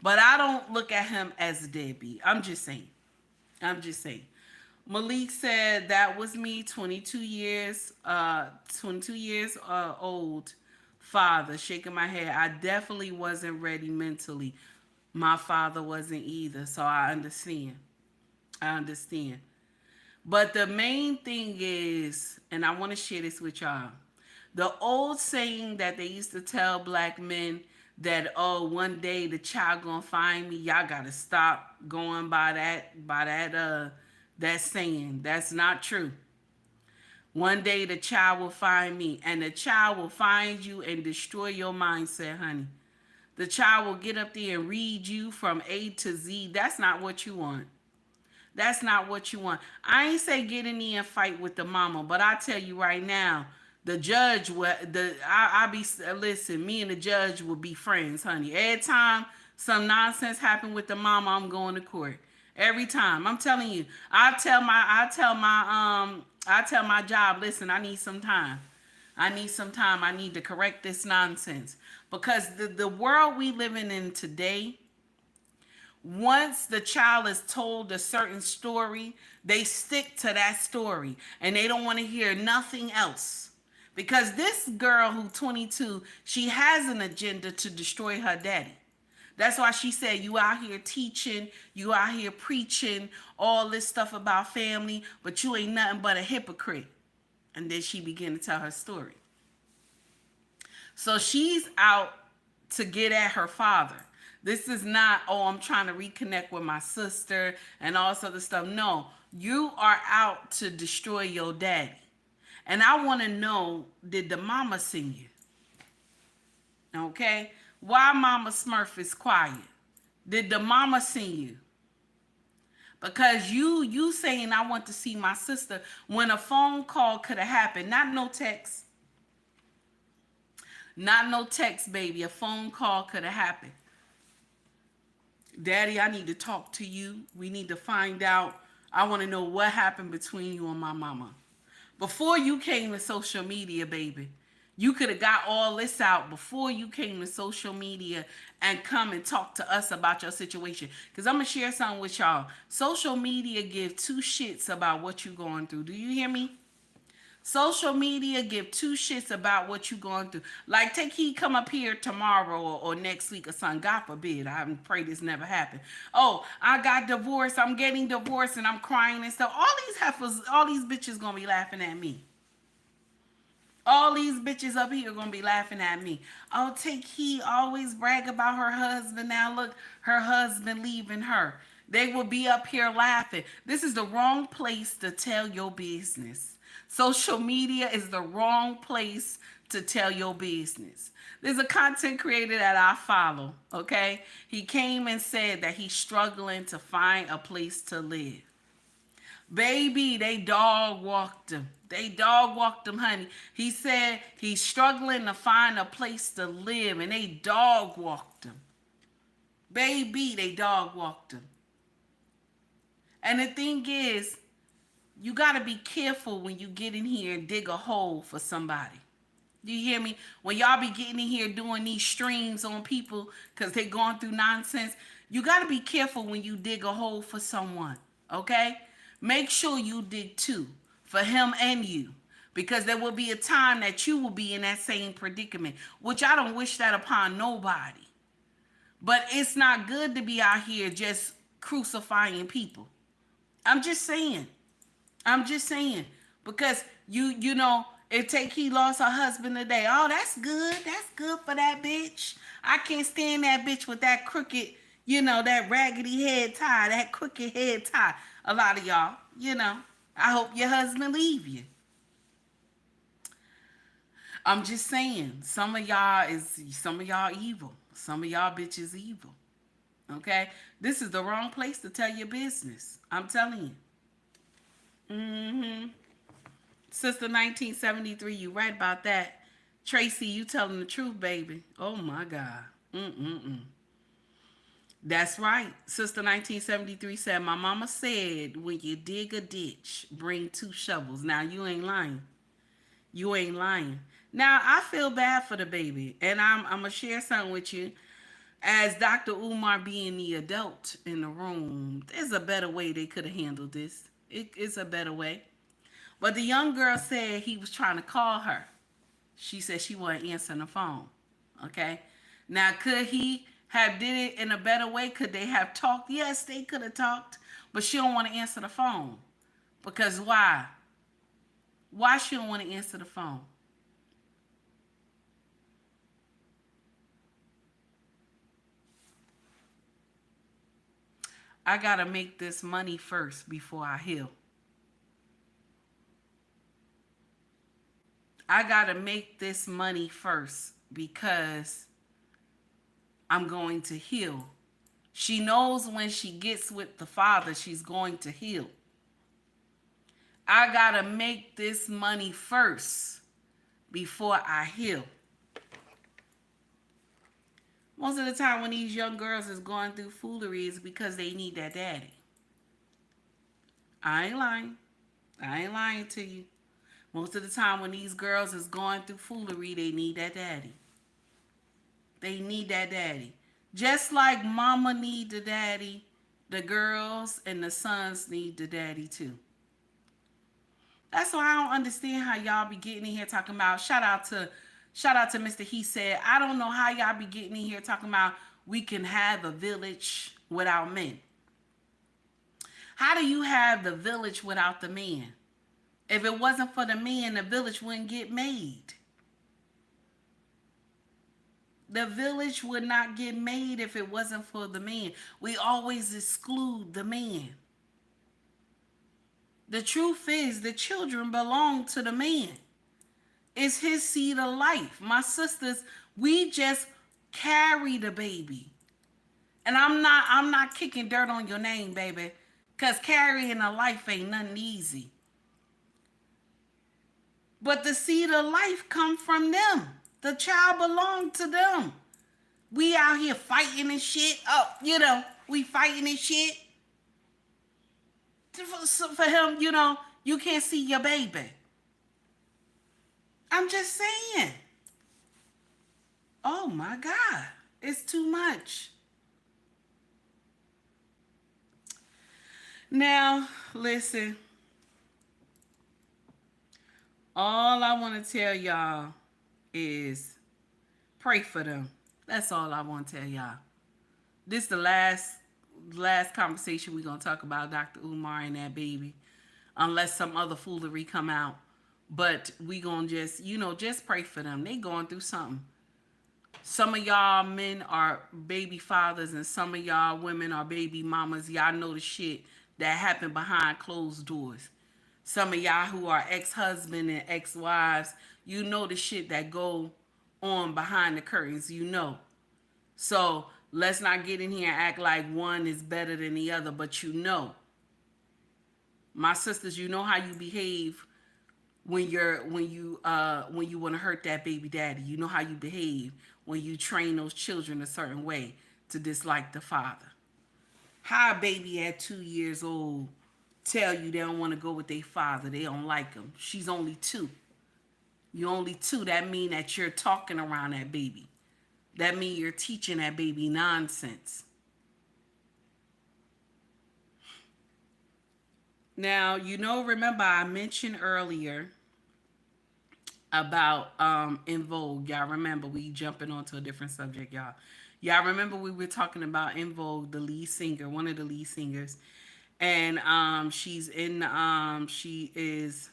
But I don't look at him as a deadbeat. I'm just saying. Malik said that was me, 22 years old father, shaking my head. I definitely wasn't ready mentally. My father wasn't either, so I understand. But the main thing is, and I want to share this with y'all, the old saying that they used to tell black men that, oh, one day the child gonna find me, y'all gotta stop going by that saying. That's not true. One day the child will find me, and the child will find you and destroy your mindset, honey. The child will get up there and read you from A to Z. That's not what you want. That's not what you want. I ain't say get in there and fight with the mama, but I tell you right now, the judge listen, me and the judge will be friends, honey. Every time some nonsense happen with the mama, I'm going to court. Every time. I'm telling you. I tell my job, listen, I need some time. I need to correct this nonsense. Because the world we living in today, once the child is told a certain story, they stick to that story and they don't want to hear nothing else. Because this girl who's 22, she has an agenda to destroy her daddy. That's why she said, you out here teaching, you out here preaching all this stuff about family, but you ain't nothing but a hypocrite. And then she began to tell her story. So she's out to get at her father. This is not, oh, I'm trying to reconnect with my sister and all this other stuff. No, you are out to destroy your daddy. And I want to know, did the mama sing you? Okay? Why Mama Smurf is quiet? Did the mama sing you? Because you saying I want to see my sister when a phone call could have happened, not no text. Not no text, baby. A phone call could have happened. Daddy, I need to talk to you. We need to find out. I want to know what happened between you and my mama. Before you came to social media, baby, you could have got all this out before you came to social media and come and talk to us about your situation. Because I'm going to share something with y'all. Social media give two shits about what you going through. Do you hear me? Social media give two shits about what you going through. Like, take he come up here tomorrow or next week or something. God forbid. I pray this never happen. Oh, I got divorced. I'm getting divorced and I'm crying and stuff. All these heifers, all these bitches gonna be laughing at me. All these bitches up here gonna be laughing at me. Oh, take he always brag about her husband. Now look, her husband leaving her. They will be up here laughing. This is the wrong place to tell your business. Social media is the wrong place to tell your business. There's a content creator that I follow, okay? He came and said that he's struggling to find a place to live. Baby, they dog walked him. They dog walked him, honey. He said he's struggling to find a place to live, and they dog walked him. Baby, they dog walked him. And the thing is, you got to be careful when you get in here and dig a hole for somebody. Do you hear me? When y'all be getting in here doing these streams on people because they going through nonsense, you got to be careful when you dig a hole for someone, okay? Make sure you dig two for him and you, because there will be a time that you will be in that same predicament, which I don't wish that upon nobody. But it's not good to be out here just crucifying people. I'm just saying. Because you know, if take he lost her husband today, oh, that's good. That's good for that bitch. I can't stand that bitch with that crooked, you know, that raggedy head tie, that crooked head tie. A lot of y'all, you know, I hope your husband leave you. I'm just saying, some of y'all evil. Some of y'all bitches evil. Okay? This is the wrong place to tell your business. I'm telling you. Sister 1973, you right about that. Tracy, you telling the truth, baby. Oh my God. That's right. Sister 1973 said, my mama said, when you dig a ditch, bring 2 shovels. Now, you ain't lying. You ain't lying. Now, I feel bad for the baby, and I'm going to share something with you. As Dr. Umar being the adult in the room, there's a better way they could have handled this. It's a better way. But the young girl said he was trying to call her. She said she wasn't answering the phone. Okay? Now, could he have did it in a better way? Could they have talked? Yes, they could have talked. But she don't want to answer the phone. Because why? Why she don't want to answer the phone? I got to make this money first before I heal. I got to make this money first because I'm going to heal. She knows when she gets with the Father, she's going to heal. I got to make this money first before I heal. Most of the time when these young girls is going through foolery is because they need that daddy. I ain't lying. I ain't lying to you. Most of the time when these girls is going through foolery, they need that daddy. They need that daddy. Just like mama need the daddy, the girls and the sons need the daddy too. That's why I don't understand how y'all be getting in here talking about, shout out to Mr. He said, I don't know how y'all be getting in here talking about we can have a village without men. How do you have the village without the men? If it wasn't for the men, the village wouldn't get made. The village would not get made if it wasn't for the men. We always exclude the men. The truth is, the children belong to the man. It's his seed of life. My sisters, we just carry the baby. And I'm not kicking dirt on your name, baby, because carrying a life ain't nothing easy. But the seed of life come from them. The child belonged to them. We out here fighting and shit. Oh, we fighting and shit. For him, you can't see your baby. I'm just saying. Oh my God. It's too much. Now, listen. All I want to tell y'all is pray for them. That's all I want to tell y'all. This is the last conversation we're going to talk about Dr. Umar and that baby. Unless some other foolery come out. But we going to just pray for them. They going through something. Some of y'all men are baby fathers and some of y'all women are baby mamas. Y'all know the shit that happened behind closed doors. Some of y'all who are ex-husband and ex-wives, you know the shit that go on behind the curtains, So let's not get in here and act like one is better than the other, but my sisters, you know how you behave when you want to hurt that baby daddy. You know how you behave when you train those children a certain way to dislike the father. How a baby at 2 years old tell you they don't want to go with their father, they don't like him. She's only 2. You're only 2. That mean that you're talking around that baby. That mean you're teaching that baby nonsense. Now, remember I mentioned earlier about In Vogue. Y'all remember we jumping onto a different subject, y'all. Y'all remember we were talking about In Vogue, the lead singer, one of the lead singers. And she is,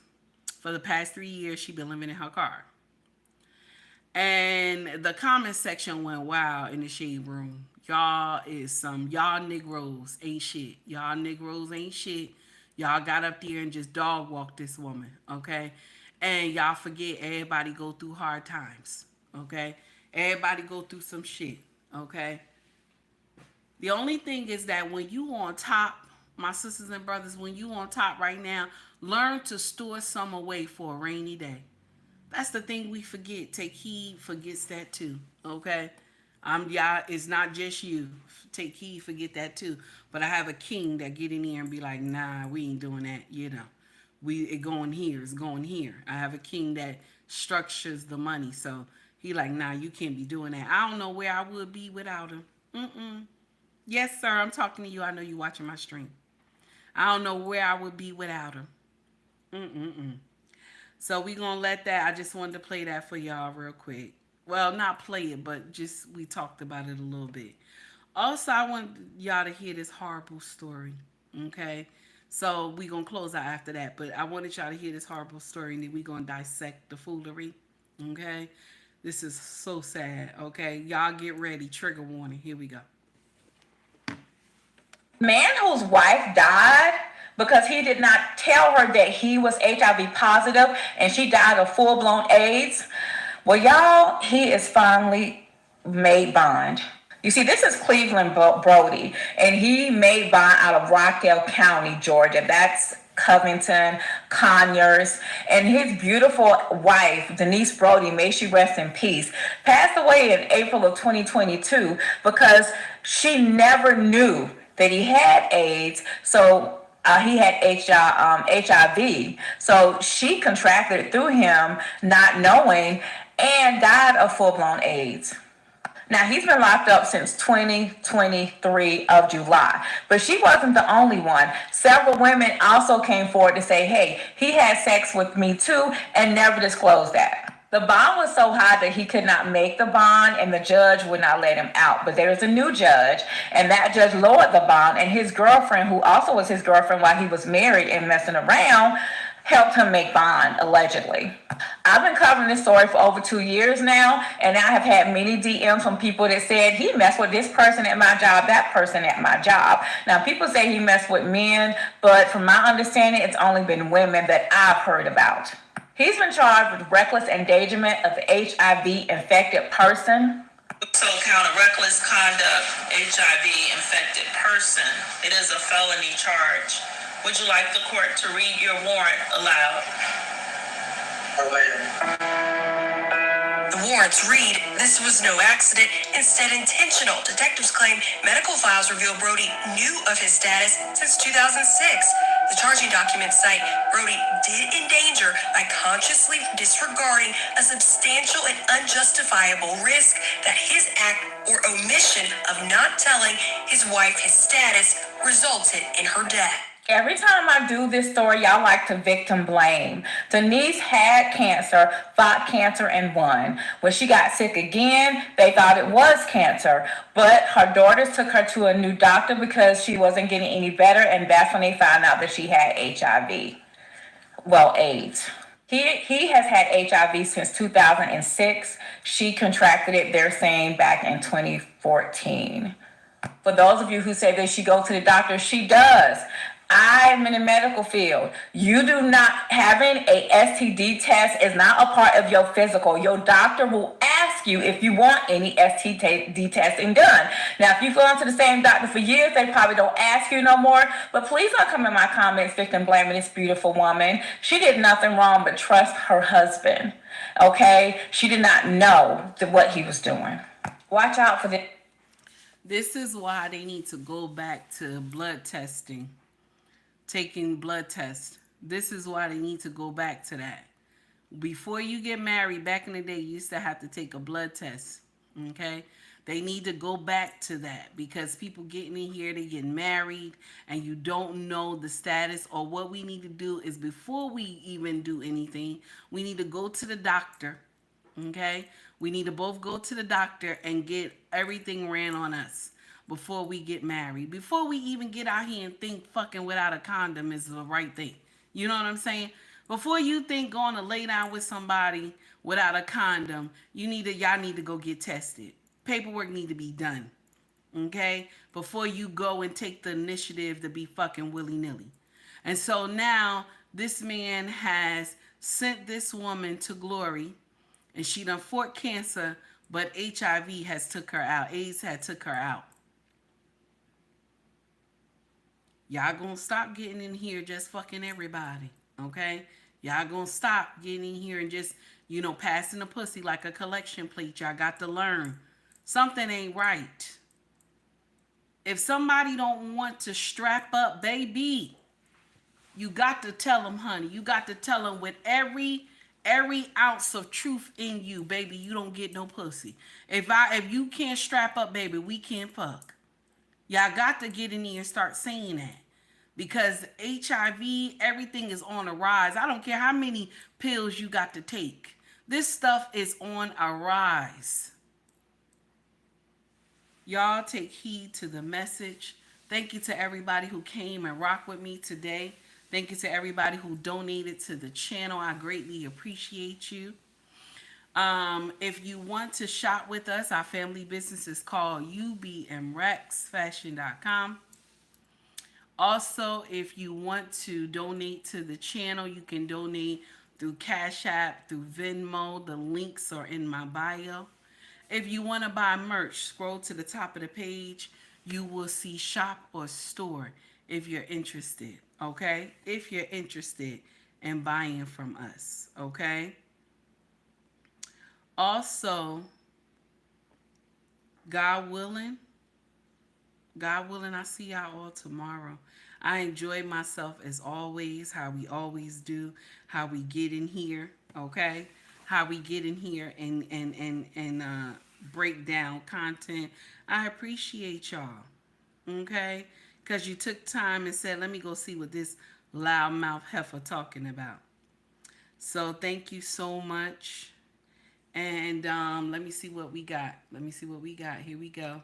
for the past 3 years, she been living in her car. And the comment section went wild in the shade room. Y'all Negroes ain't shit. Y'all Negroes ain't shit. Y'all got up there and just dog walked this woman, okay? And y'all forget everybody go through hard times, okay? Everybody go through some shit, okay? The only thing is that when you on top, my sisters and brothers, when you on top right now, learn to store some away for a rainy day. That's the thing we forget. Take heed forgets that too, okay? Y'all, it's not just you. Take heed, forget that too. But I have a king that get in here and be like, nah, we ain't doing that, It going here, it's going here. I have a king that structures the money. So he like, nah, you can't be doing that. I don't know where I would be without him. Yes, sir, I'm talking to you. I know you watching my stream. I don't know where I would be without him. So we gonna let that. I just wanted to play that for y'all real quick. Well, not play it, but just we talked about it a little bit. Also, I want y'all to hear this horrible story. Okay, so we gonna close out after that. But I wanted y'all to hear this horrible story, and then we gonna dissect the foolery. Okay, this is so sad. Okay, y'all get ready. Trigger warning. Here we go. Man whose wife died because he did not tell her that he was HIV positive and she died of full-blown AIDS. Well, y'all, he is finally made bond. You see, this is Cleveland Brody, and he made bond out of Rockdale County, Georgia. That's Covington, Conyers, and his beautiful wife, Denise Brody, may she rest in peace, passed away in April of 2022 because she never knew that he had AIDS. So he had HIV. So she contracted it through him, not knowing, and died of full-blown AIDS. Now, he's been locked up since 2023 of July, but she wasn't the only one. Several women also came forward to say, hey, he had sex with me too, and never disclosed that. The bond was so high that he could not make the bond, and the judge would not let him out. But there is a new judge, and that judge lowered the bond, and his girlfriend, who also was his girlfriend while he was married and messing around, helped him make bond, allegedly. I've been covering this story for over 2 years now, and I have had many DMs from people that said he messed with this person at my job, that person at my job. Now, people say he messed with men, but from my understanding, it's only been women that I've heard about. He's been charged with reckless endangerment of an HIV-infected person. Also count of reckless conduct, HIV-infected person. It is a felony charge. Would you like the court to read your warrant aloud? The Reports read this was no accident, instead intentional. Detectives claim medical files reveal Brody knew of his status since 2006. The charging documents cite Brody did endanger by consciously disregarding a substantial and unjustifiable risk that his act or omission of not telling his wife his status resulted in her death. Every time I do this story, y'all like to victim blame. Denise had cancer, fought cancer, and won. When she got sick again, they thought it was cancer. But her daughters took her to a new doctor because she wasn't getting any better, and that's when they found out that she had HIV. Well, AIDS. He has had HIV since 2006. She contracted it, they're saying, back in 2014. For those of you who say that she goes to the doctor, she does. I'm in the medical field. You do not, having a STD test is not a part of your physical. Your doctor will ask you if you want any STD testing done. Now, if you've gone to the same doctor for years, they probably don't ask you no more. But please don't come in my comments victim blaming this beautiful woman. She did nothing wrong but trust her husband. Okay? She did not know what he was doing. Watch out for this. This is why they need to go back to blood testing, taking blood tests. This is why they need to go back to that. Before you get married, back in the day, you used to have to take a blood test. Okay? They need to go back to that because people getting in here, they get married and you don't know the status. Or what we need to do is before we even do anything, we need to go to the doctor. Okay? We need to both go to the doctor and get everything ran on us before we get married. Before we even get out here and think fucking without a condom is the right thing. You know what I'm saying? Before you think going to lay down with somebody without a condom, y'all need to go get tested. Paperwork need to be done. Okay? Before you go and take the initiative to be fucking willy-nilly. And so now this man has sent this woman to glory. And she done fought cancer, but HIV has took her out. AIDS had took her out. Y'all gonna stop getting in here just fucking everybody, okay? Y'all gonna stop getting in here and just, passing the pussy like a collection plate. Y'all got to learn. Something ain't right. If somebody don't want to strap up, baby, you got to tell them, honey. You got to tell them with every ounce of truth in you, baby, you don't get no pussy. If you can't strap up, baby, we can't fuck. Y'all got to get in here and start saying that. Because HIV, everything is on a rise. I don't care how many pills you got to take. This stuff is on a rise. Y'all take heed to the message. Thank you to everybody who came and rocked with me today. Thank you to everybody who donated to the channel. I greatly appreciate you. If you want to shop with us, our family business is called ubmrexfashion.com. Also, if you want to donate to the channel, you can donate through Cash App, through Venmo. The links are in my bio. If you want to buy merch, scroll to the top of the page. You will see shop or store if you're interested, okay? If you're interested in buying from us, okay? Also, God willing, I see y'all all tomorrow. I enjoyed myself as always, how we always do, how we get in here, okay? How we get in here and break down content. I appreciate y'all, okay? Because you took time and said, let me go see what this loudmouth heifer talking about. So thank you so much. And let me see what we got. Here we go.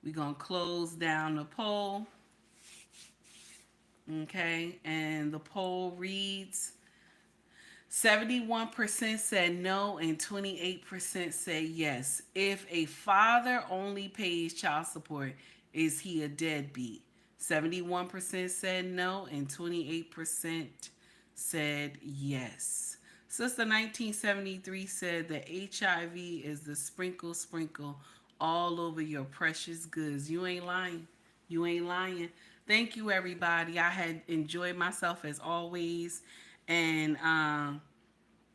We're going to close down the poll. Okay. And the poll reads 71% said no and 28% say yes. If a father only pays child support, is he a deadbeat? 71% said no and 28% said yes. Sister 1973 said that HIV is the sprinkle all over your precious goods. You ain't lying. Thank you, everybody. I had enjoyed myself as always. And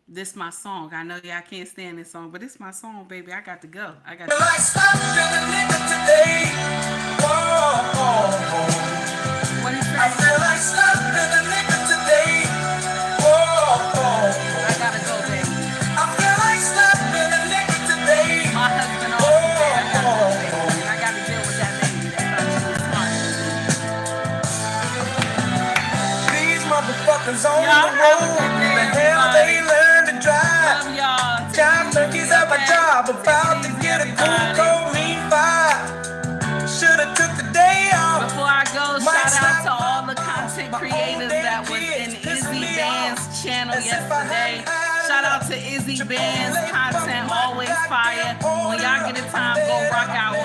This my song. I know y'all can't stand this song, but it's my song, baby. I got to go. I got Feel to. like stopping the nigga today. Whoa. What is I that? feel like stopping the nigga today. Whoa. I gotta go, baby. I feel like stopping the nigga today. My husband off today. I gotta go, baby. And I gotta deal with that lady that thought she was smart. These motherfuckers on Y'all the have a road. good day, The hell they everybody. learn to drive. Love y'all. Job monkeys at my job, about to get a cool cold mean vibe. Should've took the day off. Before I go, shout out to all the content creators that was in Izzy Band's channel yesterday. Shout out to Izzy Band's content, always fire. When y'all get a time, go rock out